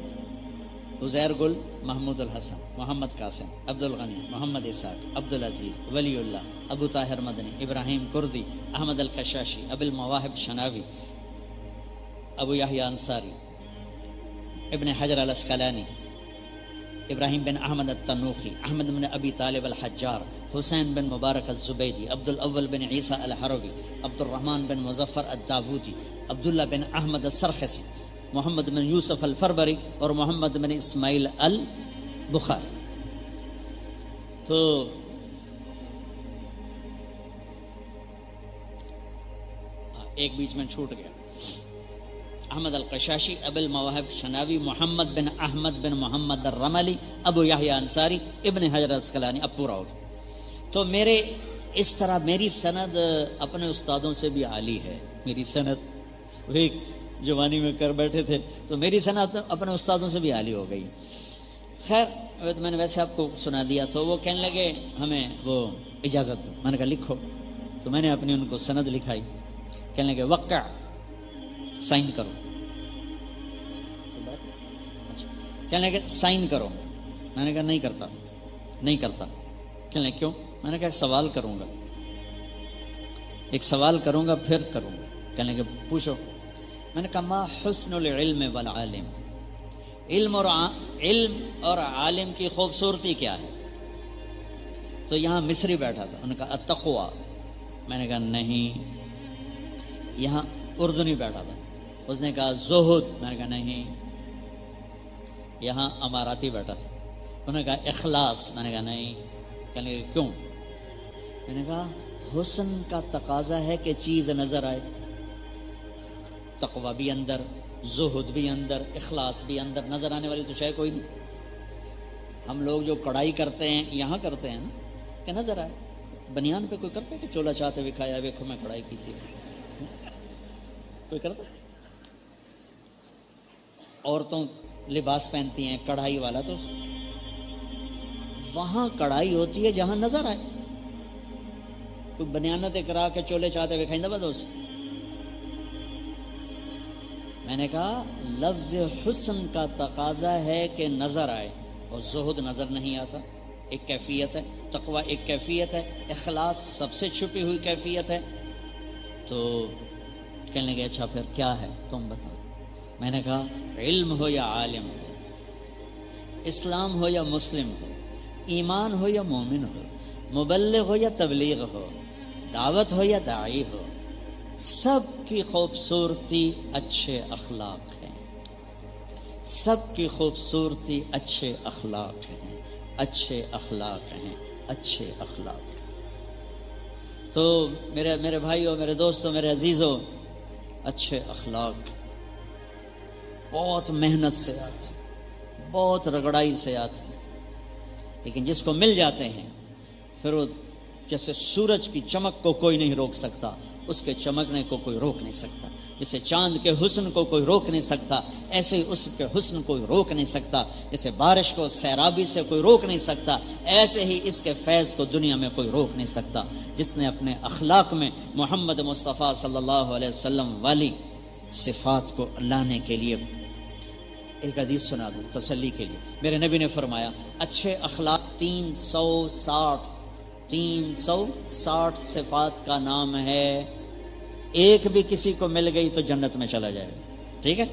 عزیر گل، محمود الحسن، محمد قاسم، عبد الغنی، محمد اسحاق، عبد العزیز، ولی اللہ، ابو طاہر مدنی، ابراہیم کردی، احمد الکشاشی، ابو المواہب شناوی، ابو یحییٰ انصاری، ابن حجر الاسقلانی، ابراہیم بن احمد التنوخی، احمد بن ابی طالب الحجار، حسین بن مبارک الزبیدی، عبد الاول بن عیسیٰ الحروی، عبد الرحمن بن مظفر الداودی، عبداللہ بن احمد السرخسی، محمد بن یوسف الفربری اور محمد بن اسماعیل البخاری۔ تو ایک بیچ میں چھوٹ گیا، احمد القشاشی، ابو المواہب شناوی، محمد بن احمد بن محمد الرملی، ابو یحییٰ انصاری، ابن حجر الاسقلانی، اب پورا ہو گیا۔ تو میرے اس طرح میری سند اپنے استادوں سے بھی عالی ہے، میری سند وہ ایک جوانی میں کر بیٹھے تھے تو میری سند اپنے استادوں سے بھی عالی ہو گئی۔ خیر میں نے ویسے آپ کو سنا دیا، تو وہ کہنے لگے ہمیں وہ اجازت دو، میں نے کہا لکھو، تو میں نے اپنی ان کو سند لکھائی، کہنے لگے وقع، سائن کرو، کہنے لگے سائن کرو، میں نے کہا نہیں کرتا، کہنے لگے کیوں؟ میں نے کہا ایک سوال کروں گا پھر کروں گا، کہنے لگے پوچھو۔ میں نے کہا ما حسن العلم والعالم، علم اور عالم کی خوبصورتی کیا ہے؟ تو یہاں مصری بیٹھا تھا، انہوں نے کہا التقوی، میں نے کہا نہیں۔ یہاں اردنی بیٹھا تھا، اس نے کہا زہد، میں نے کہا نہیں۔ یہاں اماراتی بیٹھا تھا، انہوں نے کہا اخلاص، میں نے کہا نہیں۔ کہنے لگے کیوں؟ میں نے کہا حسن کا تقاضا ہے کہ چیز نظر آئے، تقوی بھی اندر، زہد بھی اندر، اخلاص بھی اندر، نظر آنے والی تو شے کوئی نہیں۔ ہم لوگ جو کڑائی کرتے ہیں یہاں کرتے ہیں کہ نظر آئے، بنیان پہ کوئی کرتے کہ چولا چاہتے دکھایا ویکھو میں کڑائی کی تھی، کوئی کرتا؟ عورتوں لباس پہنتی ہیں کڑھائی والا، تو وہاں کڑھائی ہوتی ہے جہاں نظر آئے، کوئی بنیانت کرا کے چولے چاہتے ہوئے کھائیں بدوس۔ میں نے کہا لفظ حسن کا تقاضا ہے کہ نظر آئے، اور زہد نظر نہیں آتا، ایک کیفیت ہے، تقوی ایک کیفیت ہے، اخلاص سب سے چھپی ہوئی کیفیت ہے۔ تو کہنے لگے اچھا پھر کیا ہے تم بتاؤ؟ میں نے کہا علم ہو یا عالم ہو، اسلام ہو یا مسلم ہو، ایمان ہو یا مومن ہو، مبلغ ہو یا تبلیغ ہو، دعوت ہو یا داعی ہو، سب کی خوبصورتی اچھے اخلاق ہیں، سب کی خوبصورتی اچھے اخلاق ہیں، اچھے اخلاق ہیں، اچھے اخلاق ہیں۔ تو میرے بھائیوں، میرے دوستوں، میرے عزیزوں، اچھے اخلاق بہت محنت سے آتے، بہت رگڑائی سے آتے، لیکن جس کو مل جاتے ہیں پھر وہ جیسے سورج کی چمک کو کوئی نہیں روک سکتا، اس کے چمکنے کو کوئی روک نہیں سکتا، جیسے چاند کے حسن کو کوئی روک نہیں سکتا، ایسے ہی اس کے حسن کوئی روک نہیں سکتا، جیسے بارش کو سیرابی سے کوئی روک نہیں سکتا، ایسے ہی اس کے فیض کو دنیا میں کوئی روک نہیں سکتا۔ جس نے اپنے اخلاق میں محمد مصطفیٰ صلی اللہ علیہ وسلم والی صفات کو لانے کے لیے، ایک حدیث سنا دوں تسلی کے لیے، میرے نبی نے فرمایا اچھے اخلاق 360 صفات کا نام ہے، ایک بھی کسی کو مل گئی تو جنت میں چلا جائے گا۔ ٹھیک ہے؟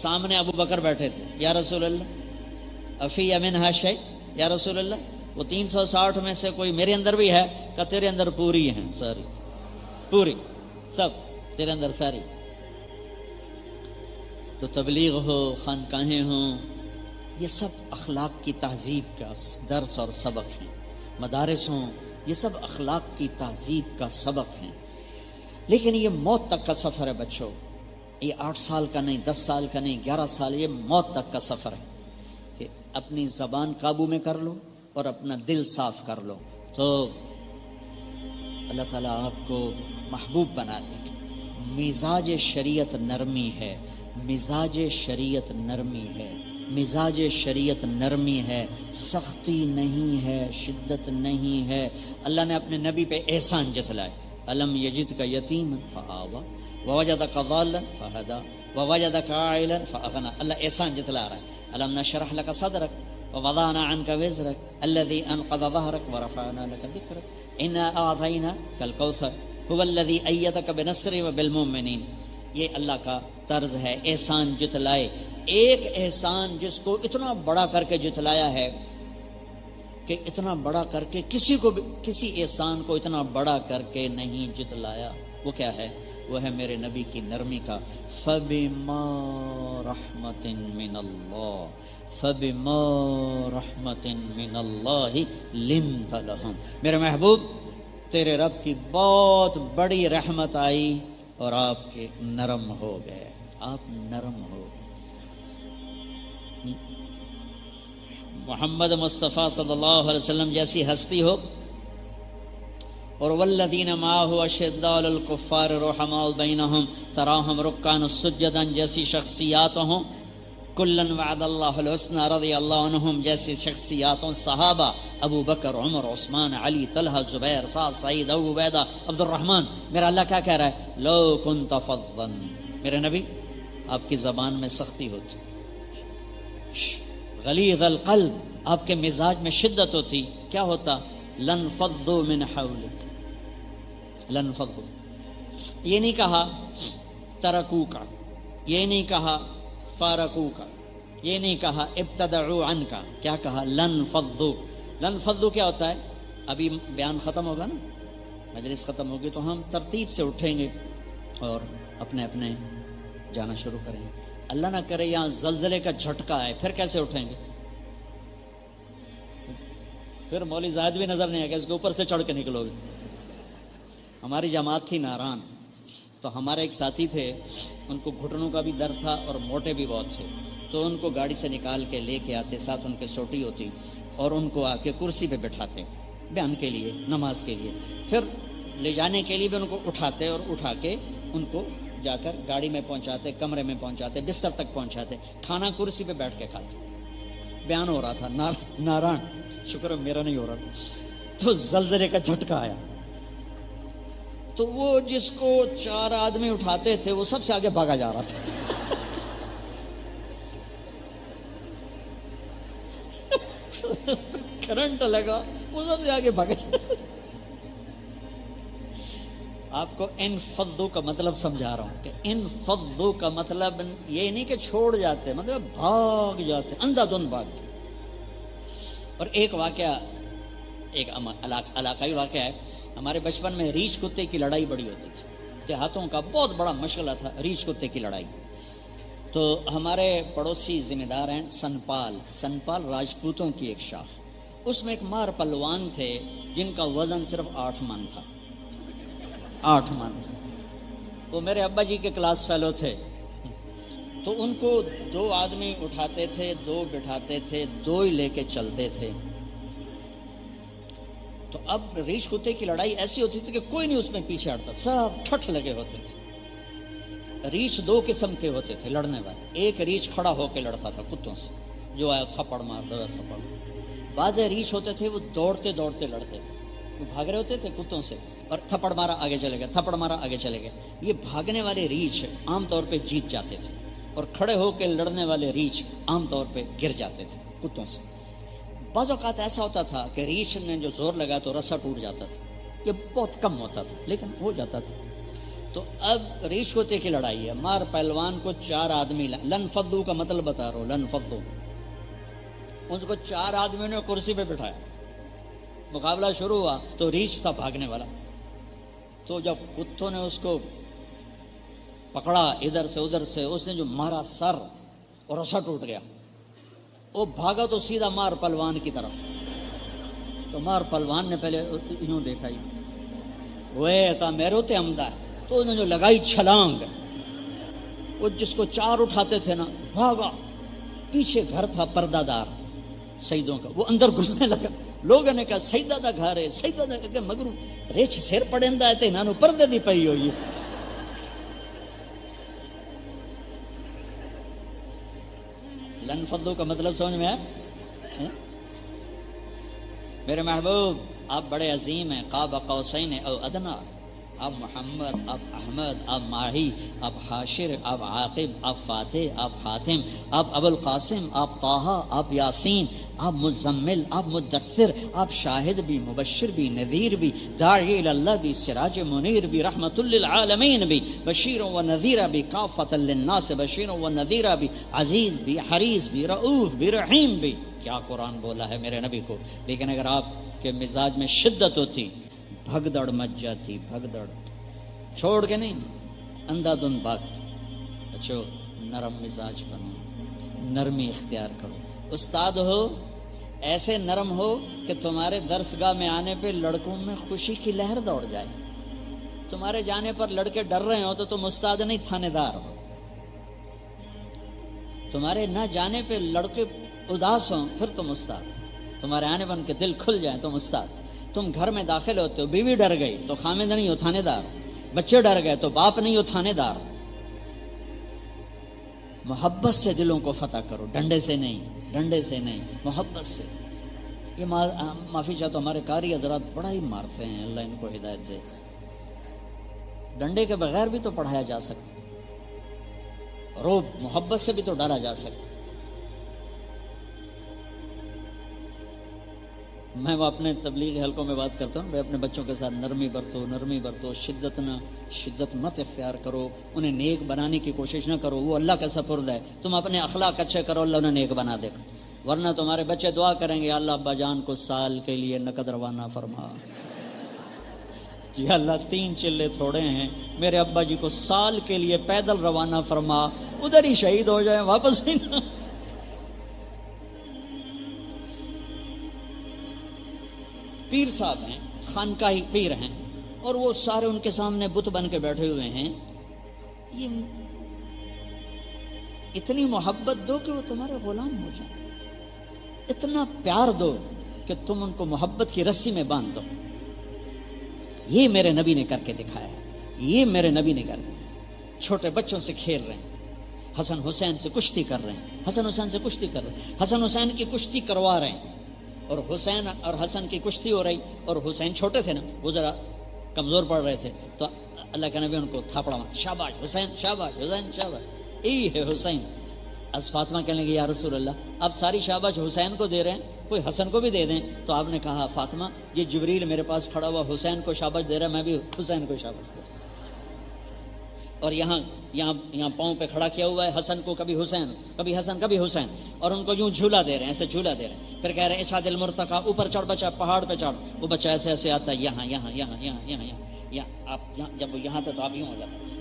سامنے ابو بکر بیٹھے تھے، یا رسول اللہ افی منہا شیء، یا رسول اللہ وہ 360 میں سے کوئی میرے اندر بھی ہے؟ کہ تیرے اندر پوری ہیں، ساری پوری، سب تیرے اندر ساری۔ تو تبلیغ ہو، خانقاہیں ہوں، یہ سب اخلاق کی تہذیب کا درس اور سبق ہیں، مدارس ہوں، یہ سب اخلاق کی تہذیب کا سبق ہیں۔ لیکن یہ موت تک کا سفر ہے بچوں، یہ 8 سال کا نہیں، 10 سال کا نہیں، 11 سال، یہ موت تک کا سفر ہے کہ اپنی زبان قابو میں کر لو اور اپنا دل صاف کر لو تو اللہ تعالیٰ آپ کو محبوب بنا دے گا۔ مزاج شریعت نرمی ہے، مزاج شریعت نرمی ہے، مزاج شریعت نرمی ہے، سختی نہیں ہے، شدت نہیں ہے۔ اللہ نے اپنے نبی پہ احسان جتلائے، الم یجد کا یتیم فآوا ووجدک ضالا فہدا ووجدک عائلا فاغنی۔ اللہ احسان جتلا رہا ہے، الم نشرح لک صدرک ووضعنا عنک وزرک الذی انقض ظہرک ورفعنا لک ذکرک انا اعطیناک الکوثر هو الذی ایدک بنصرہ وبالمؤمنین۔ یہ اللہ کا طرز ہے، احسان جتلائے۔ ایک احسان جس کو اتنا بڑا کر کے جتلایا ہے کہ اتنا بڑا کر کے کسی احسان کو اتنا بڑا کر کے نہیں جتلایا، وہ کیا ہے؟ وہ ہے میرے نبی کی نرمی کا۔ فَبِمَا رَحْمَةٍ مِّنَ اللَّهِ فَبِمَا رَحْمَةٍ مِّنَ اللَّهِ لِنْتَ لَهُمْ۔ میرے محبوب، تیرے رب کی بہت بڑی رحمت آئی اور آپ کے نرم ہو گئے، آپ نرم ہو گئے۔ محمد مصطفیٰ صلی اللہ علیہ وسلم جیسی ہستی ہو، اور والذین معہ اشداء علی الکفار رحماء بینہم تراہم رکعا سجدا جیسی شخصیات ہوں، کلن وعد اللہ الحسنى رضی اللہ عنہم جیسی شخصیاتوں، صحابہ ابو بکر، عمر، عثمان، علی، طلحہ، زبیر، سعد، سعید، ابو عبیدہ، عبد الرحمن۔ میرا اللہ کیا کہہ رہا ہے؟ لو کنت فظا، میرے نبی آپ کی زبان میں سختی ہوتی، غلیظ القلب، آپ کے مزاج میں شدت ہوتی، کیا ہوتا؟ لن فضوا من حولک، لن فضوا۔ یہ نہیں کہا ترکو کا، یہ نہیں کہا فارقو کا، یہ نہیں کہا ابتدعوا عنک، کیا کہا؟ لن فضوا۔ لن فضوا کیا ہوتا ہے؟ ابھی بیان ختم ہوگا نا، مجلس ختم ہوگی تو ہم ترتیب سے اٹھیں گے اور اپنے اپنے جانا شروع کریں گے۔ اللہ نہ کرے یہاں زلزلے کا جھٹکا ہے، پھر کیسے اٹھیں گے؟ پھر مولوی زاہد بھی نظر نہیں آئے گا، اس کے اوپر سے چڑھ کے نکلو گے۔ ہماری جماعت تھی ناران، تو ہمارے ایک ساتھی تھے، ان کو گھٹنوں کا بھی درد تھا اور موٹے بھی بہت تھے، تو ان کو گاڑی سے نکال کے لے کے آتے، ساتھ ان کے سوٹی ہوتی، اور ان کو آ کے کرسی پہ بٹھاتے بیان کے لیے، نماز کے لیے، پھر لے جانے کے لیے بھی ان کو اٹھاتے اور اٹھا کے ان کو جا کر گاڑی میں پہنچاتے، کمرے میں پہنچاتے، بستر تک پہنچاتے، کھانا کرسی پہ بیٹھ کے کھاتے۔ بیان ہو رہا تھا، ناران، شکر ہے میرا نہیں ہو رہا تھا، تو زلزلے کا جھٹکا آیا، تو وہ جس کو 4 آدمی اٹھاتے تھے وہ سب سے آگے بھاگا جا رہا تھا۔ کرنٹ لگا، وہ سب سے آگے بھاگا جا رہا تھا۔ آپ کو انفضوا کا مطلب سمجھا رہا ہوں کہ انفضوا کا مطلب یہ نہیں کہ چھوڑ جاتے، مطلب بھاگ جاتے، اندھا دھند بھاگتے۔ اور ایک واقعہ، ایک علاقائی واقعہ ہے، ہمارے بچپن میں ریچھ کتے کی لڑائی بڑی ہوتی تھی، دیہاتوں کا بہت بڑا مشغلہ تھا ریچھ کتے کی لڑائی۔ تو ہمارے پڑوسی ذمہ دار ہیں سنپال راجپوتوں کی ایک شاخ، اس میں ایک مار پلوان تھے جن کا وزن صرف 8 من تھا، 8 من۔ وہ میرے ابا جی کے کلاس فیلو تھے، تو ان کو 2 آدمی اٹھاتے تھے، 2 بٹھاتے تھے، 2 ہی لے کے چلتے تھے۔ تو اب ریچھ کتے کی لڑائی ایسی ہوتی تھی کہ کوئی نہیں اس میں پیچھے ہٹتا، سب ٹھٹھ لگے ہوتے تھے۔ ریچھ 2 قسم کے ہوتے تھے لڑنے والے، ایک ریچھ کھڑا ہو کے لڑتا تھا کتوں سے، جو آیا تھپڑ مار دو تھپڑ۔ بعض ریچھ ہوتے تھے وہ دوڑتے دوڑتے لڑتے تھے، وہ بھاگ رہے ہوتے تھے کتوں سے، اور تھپڑ مارا آگے چلے گئے، تھپڑ مارا آگے چلے گئے۔ یہ بھاگنے والے ریچھ عام طور پہ جیت جاتے تھے، اور کھڑے ہو کے لڑنے والے ریچھ عام طور پہ گر جاتے تھے کتوں سے۔ بعض اوقات ایسا ہوتا تھا کہ ریچھ نے جو زور لگا تو رسا ٹوٹ جاتا تھا، یہ بہت کم ہوتا تھا لیکن ہو جاتا تھا۔ تو اب ریچھ کتے کی لڑائی ہے، مار پہلوان کو 4 آدمی لن فدو کا مطلب بتا رہا ہوں، لن فدو، اس کو 4 آدمیوں نے کرسی پہ بٹھایا۔ مقابلہ شروع ہوا تو ریچھ تھا بھاگنے والا، تو جب کتوں نے اس کو پکڑا ادھر سے ادھر سے، اس نے جو مارا سر اور رسا ٹوٹ گیا۔ وہ بھاگا تو سیدھا مار پلوان کی طرف، تو مار پلوان نے پہلے انہوں دیکھا ہی وہ تھا میرو تے عمدہ ہے، تو انہوں نے جو لگائی چھلانگ، وہ جس کو 4 اٹھاتے تھے نا بھاگا، پیچھے گھر تھا پردہ دار سیدوں کا، وہ اندر گھسنے لگا۔ لوگوں نے کہا سیدہ دا گھر ہے، سیدہ دا کہ مگر ریچھ سر پڑیندا ہے تے انہاں نوں پردے دی پئی ہوئی ہے۔ لن فدو کا مطلب سمجھ میں آیا؟ میرے محبوب آپ بڑے عظیم ہیں، قاب قوسین او ادنا، آپ محمد، آپ احمد، آپ ماہی، آپ حاشر، آپ عاقب، آپ فاتح، آپ خاتم، آپ ابو القاسم، آپ طٰہٰ، آپ یاسین، آپ مزمل، آپ مدثر، آپ شاہد بھی، مبشر بھی، نذیر بھی، داعی اللہ بھی، سراج منیر بھی، رحمت للعالمین بھی، بشیر و نذیر بھی، کافۃ للناس بشیر و نذیر بھی، عزیز بھی، حریص بھی، رؤوف بھی، رحیم بھی۔ کیا قرآن بولا ہے میرے نبی کو۔ لیکن اگر آپ کے مزاج میں شدت ہوتی، بھگدڑ مچ جاتی، بھگدڑ چھوڑ کے نہیں، اندھا دھند بھاگتی۔ بچو نرم مزاج بنو، نرمی اختیار کرو۔ استاد ہو ایسے نرم ہو کہ تمہارے درسگاہ میں آنے پہ لڑکوں میں خوشی کی لہر دوڑ جائے۔ تمہارے جانے پر لڑکے ڈر رہے ہو تو تم استاد نہیں، تھانے دار ہو۔ تمہارے نہ جانے پہ لڑکے اداس ہوں پھر تم استاد، تمہارے آنے پر ان کے دل کھل جائیں تم استاد۔ تم گھر میں داخل ہوتے ہو، بیوی ڈر گئی تو خامد نہیں ہو، تھانے دار۔ بچے ڈر گئے تو باپ نہیں ہو، تھانے دار۔ محبت سے دلوں کو فتح کرو، ڈنڈے سے نہیں، ڈنڈے سے نہیں، محبت سے۔ یہ معافی چاہتا ہوں، ہمارے قاری حضرات بڑا ہی مارتے ہیں، اللہ ان کو ہدایت دے۔ ڈنڈے کے بغیر بھی تو پڑھایا جا سکتا، روب محبت سے بھی تو ڈالا جا سکتا۔ میں وہ اپنے تبلیغ حلقوں میں بات کرتا ہوں، میں اپنے بچوں کے ساتھ نرمی برتو، نرمی برتو، شدت مت اختیار کرو، انہیں نیک بنانے کی کوشش نہ کرو، وہ اللہ کا سپرد ہے۔ تم اپنے اخلاق اچھے کرو، اللہ انہیں نیک بنا دے گا، ورنہ تمہارے بچے دعا کریں گے اللہ ابا جان کو سال کے لیے نقد روانہ فرما۔ جی اللہ 3 چلے تھوڑے ہیں، میرے ابا جی کو سال کے لیے پیدل روانہ فرما، ادھر ہی شہید ہو جائیں، واپس ہی نہ۔ پیر صاحب ہیں، خانقاہی پیر ہیں، اور وہ سارے ان کے سامنے بت بن کے بیٹھے ہوئے ہیں۔ یہ اتنی محبت دو کہ وہ تمہارے غلام ہو جائیں، اتنا پیار دو کہ تم ان کو محبت کی رسی میں باندھ دو۔ یہ میرے نبی نے کر کے دکھایا ہے، یہ میرے نبی نے کر کے۔ چھوٹے بچوں سے کھیل رہے ہیں، حسن حسین سے کشتی کر رہے ہیں، حسن حسین سے کشتی کر رہے ہیں، حسن حسین کی کشتی کروا رہے ہیں، اور حسین اور حسن کی کشتی ہو رہی، اور حسین چھوٹے تھے نا، وہ ذرا کمزور پڑ رہے تھے، تو اللہ کے نبی ان کو تھاپڑا مار، شاباش حسین، شاباش حسین، شاباش، یہی ہے حسین۔ از فاطمہ کہنے لگی یا رسول اللہ آپ ساری شاباش حسین کو دے رہے ہیں، کوئی حسن کو بھی دے دیں۔ تو آپ نے کہا فاطمہ یہ جبریل میرے پاس کھڑا ہوا حسین کو شاباش دے رہا ہے، میں بھی حسین کو شاباش دے رہا ہوں۔ اور یہاں پاؤں پہ کھڑا کیا ہوا ہے حسن کو، کبھی حسین، کبھی حسن، کبھی حسین، اور ان کو یوں جھولا دے رہے ہیں، ایسے جھولا دے رہے ہیں. پھر کہہ رہے ہیں اسعد المرتقی، اوپر چڑھ بچہ، پہاڑ پہ چڑھ. وہ بچہ ایسے ایسے آتا ہے، یہاں یہاں یہاں یہاں یہاں یہاں آپ یہاں، جب وہ یہاں تھا تو آپ یوں ہو جاتے،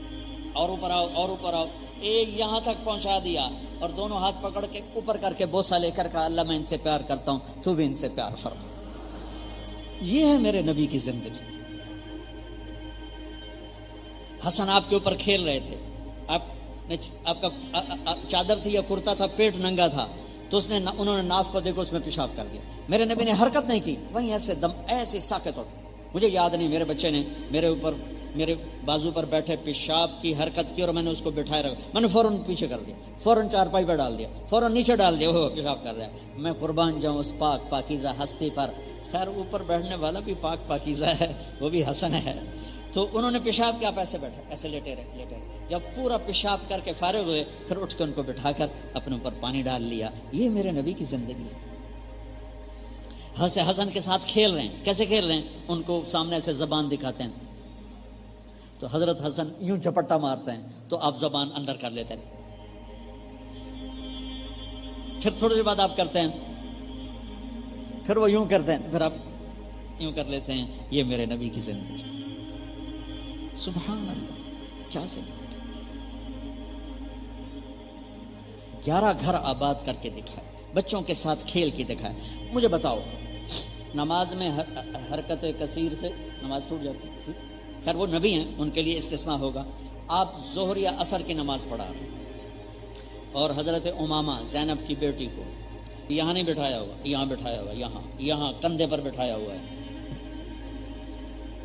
اور اوپر آؤ اور اوپر آؤ. ایک یہاں تک پہنچا دیا اور دونوں ہاتھ پکڑ کے اوپر کر کے بوسہ لے کر کہا اللہ میں ان سے پیار کرتا ہوں، تو بھی ان سے پیار فرما. یہ ہے میرے نبی کی زندگی. حسن آپ کے اوپر کھیل رہے تھے، آپ کا چادر تھی یا کرتا تھا، پیٹ ننگا تھا، تو انہوں نے ناف کو دیکھو اس میں پیشاب کر دیا. میرے نبی نے حرکت نہیں کی، وہیں ایسے دم ایسے ساکت ہو. مجھے یاد نہیں، میرے بچے نے میرے بازو پر بیٹھے پیشاب کی حرکت کی اور میں نے اس کو بٹھائے رکھا. میں نے فوراً پیچھے کر دیا، فوراً چارپائی پہ ڈال دیا، فوراً نیچے ڈال دیا، وہ پیشاب کر رہا ہے. میں قربان جاؤں اس پاک پاکیزہ ہستی پر. خیر اوپر بیٹھنے والا بھی پاک پاکیزہ ہے، وہ بھی حسن ہے. تو انہوں نے پیشاب کیا، ایسے بیٹھے، ایسے لیٹے رہے. جب پورا پیشاب کر کے فارغ ہوئے پھر اٹھ کے ان کو بٹھا کر اپنے اوپر پانی ڈال لیا. یہ میرے نبی کی زندگی ہے. حسن کے ساتھ کھیل رہے ہیں. کیسے کھیل رہے ہیں؟ ان کو سامنے سے زبان دکھاتے ہیں تو حضرت حسن یوں جھپٹا مارتے ہیں تو آپ زبان اندر کر لیتے ہیں. پھر تھوڑی دیر بعد آپ کرتے ہیں، پھر وہ یوں کرتے ہیں، پھر آپ یوں کر لیتے ہیں. یہ میرے نبی کی زندگی. سبحان اللہ، کیا زندگی. 11 گھر آباد کر کے دکھائے، بچوں کے ساتھ کھیل کے دکھائے. مجھے بتاؤ، نماز میں حرکت کثیر سے نماز ٹوٹ جاتی ہے. خیر وہ نبی ہیں، ان کے لیے استثناء ہوگا. آپ ظہر یا عصر کی نماز پڑھا رہے ہیں اور حضرت امامہ زینب کی بیٹی کو یہاں نہیں بٹھایا ہوا، یہاں بٹھایا ہوا، یہاں کندھے پر بٹھایا ہوا ہے.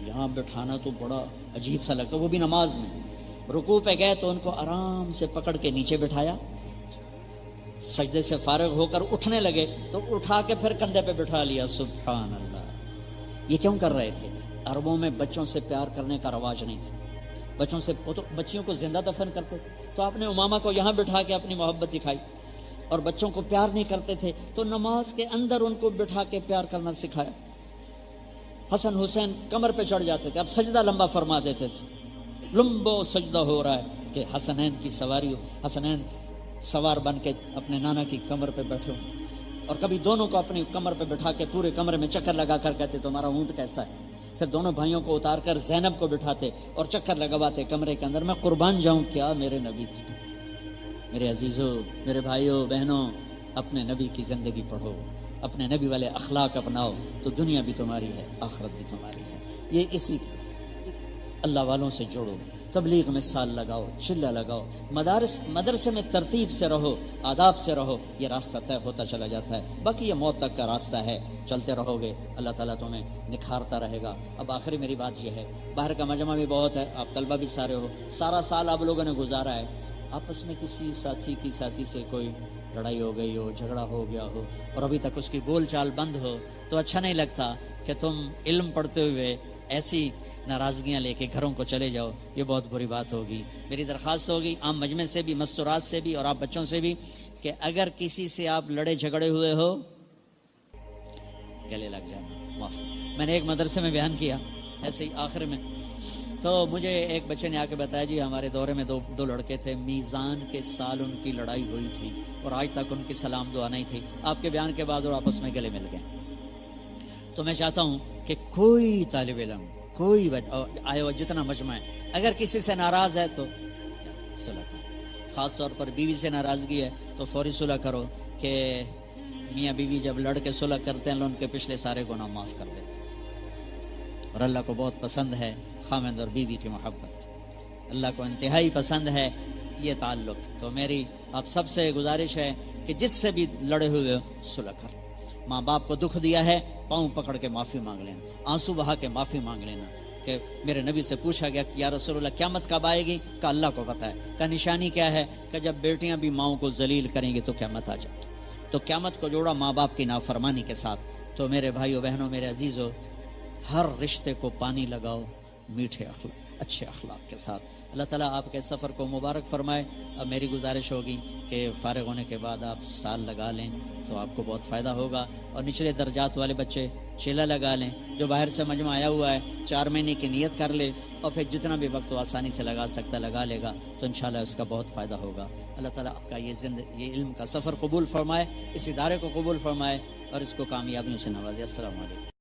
یہاں بٹھانا تو بڑا عجیب سا لگتا ہے. وہ بھی نماز میں رکوع پہ گئے تو ان کو آرام سے پکڑ کے نیچے بٹھایا. سجدے سے فارغ ہو کر اٹھنے لگے تو اٹھا کے پھر کندھے پہ بٹھا لیا. سبحان اللہ. یہ کیوں کر رہے تھے؟ عربوں میں بچوں سے پیار کرنے کا رواج نہیں تھا. بچوں سے وہ تو بچیوں کو زندہ دفن کرتے تھے. تو آپ نے امامہ کو یہاں بٹھا کے اپنی محبت دکھائی. اور بچوں کو پیار نہیں کرتے تھے تو نماز کے اندر ان کو بٹھا کے پیار کرنا سکھایا. حسن حسین کمر پہ چڑھ جاتے تھے، اب سجدہ لمبا فرما دیتے تھے. لمبا سجدہ ہو رہا ہے کہ حسنین کی سواری ہو، حسنین سوار بن کے اپنے نانا کی کمر پہ بیٹھے ہو. اور کبھی دونوں کو اپنی کمر پہ بٹھا کے پورے کمرے میں چکر لگا کر کہتے تمہارا اونٹ کیسا ہے. پھر دونوں بھائیوں کو اتار کر زینب کو بٹھاتے اور چکر لگواتے کمرے کے اندر. میں قربان جاؤں، کیا میرے نبی تھے. میرے عزیزوں، میرے بھائیوں بہنوں، اپنے نبی کی زندگی پڑھو، اپنے نبی والے اخلاق اپناؤ تو دنیا بھی تمہاری ہے، آخرت بھی تمہاری ہے. یہ اسی اللہ والوں سے جوڑو، تبلیغ میں سال لگاؤ، چلہ لگاؤ، مدرسے میں ترتیب سے رہو، آداب سے رہو. یہ راستہ طے ہوتا چلا جاتا ہے. باقی یہ موت تک کا راستہ ہے، چلتے رہو گے اللہ تعالیٰ تمہیں نکھارتا رہے گا. اب آخری میری بات یہ ہے، باہر کا مجمع بھی بہت ہے، آپ طلبہ بھی سارے ہو، سارا سال آپ لوگوں نے گزارا ہے. آپس میں کسی ساتھی سے کوئی لڑائی ہو گئی ہو، جھگڑا ہو گیا ہو اور ابھی تک اس کی بول چال بند ہو تو اچھا نہیں لگتا کہ تم علم پڑھتے ہوئے ایسی ناراضگیاں لے کے گھروں کو چلے جاؤ. یہ بہت بری بات ہوگی. میری درخواست ہوگی عام مجمع سے بھی، مستورات سے بھی اور آپ بچوں سے بھی کہ اگر کسی سے آپ لڑے جھگڑے ہوئے ہو گلے لگ جانا، معاف. میں نے ایک مدرسے میں بیان کیا ایسے ہی آخر میں، تو مجھے ایک بچے نے آ کے بتایا جی ہمارے دورے میں دو لڑکے تھے، میزان کے سال ان کی لڑائی ہوئی تھی اور آج تک ان کی سلام دعا نہیں تھی. آپ کے بیان کے بعد اور آپس میں گلے مل گئے. تو میں چاہتا ہوں کہ کوئی طالب علم، کوئی آئے ہو جتنا مجمع ہے، اگر کسی سے ناراض ہے تو صلح کرو. خاص طور پر بیوی سے ناراضگی ہے تو فوری صلح کرو کہ میاں بیوی جب لڑ کے صلح کرتے ہیں ان کے پچھلے سارے گناہ معاف کر دیتے ہیں. اور اللہ کو بہت پسند ہے خامند اور بیوی کی محبت، اللہ کو انتہائی پسند ہے یہ تعلق. تو میری آپ سب سے گزارش ہے کہ جس سے بھی لڑے ہوئے صلح کر. ماں باپ کو دکھ دیا ہے، پاؤں پکڑ کے معافی مانگ لینا، آنسو بہا کے معافی مانگ لینا. کہ میرے نبی سے پوچھا گیا کہ یا رسول اللہ قیامت کب آئے گی؟ کہ اللہ کو پتہ ہے. کہ نشانی کیا ہے؟ کہ جب بیٹیاں بھی ماؤں کو ذلیل کریں گی تو قیامت آ جائے گی. تو قیامت کو جوڑا ماں باپ کی نافرمانی کے ساتھ. تو میرے بھائیو بہنوں، میرے عزیزو، ہر رشتے کو پانی لگاؤ، میٹھے اخلاق. اچھے اخلاق کے ساتھ. اللہ تعالیٰ آپ کے سفر کو مبارک فرمائے. اب میری گزارش ہوگی کہ فارغ ہونے کے بعد آپ سال لگا لیں تو آپ کو بہت فائدہ ہوگا. اور نچلے درجات والے بچے چیلہ لگا لیں. جو باہر سے مجمع آیا ہوا ہے 4 مہینے کی نیت کر لے اور پھر جتنا بھی وقت وہ آسانی سے لگا سکتا لگا لے گا تو انشاءاللہ اس کا بہت فائدہ ہوگا. اللہ تعالیٰ آپ کا یہ علم کا سفر قبول فرمائے, اس ادارے کو قبول فرمائے اور اس کو کامیابیوں سے نوازے. السلام علیکم.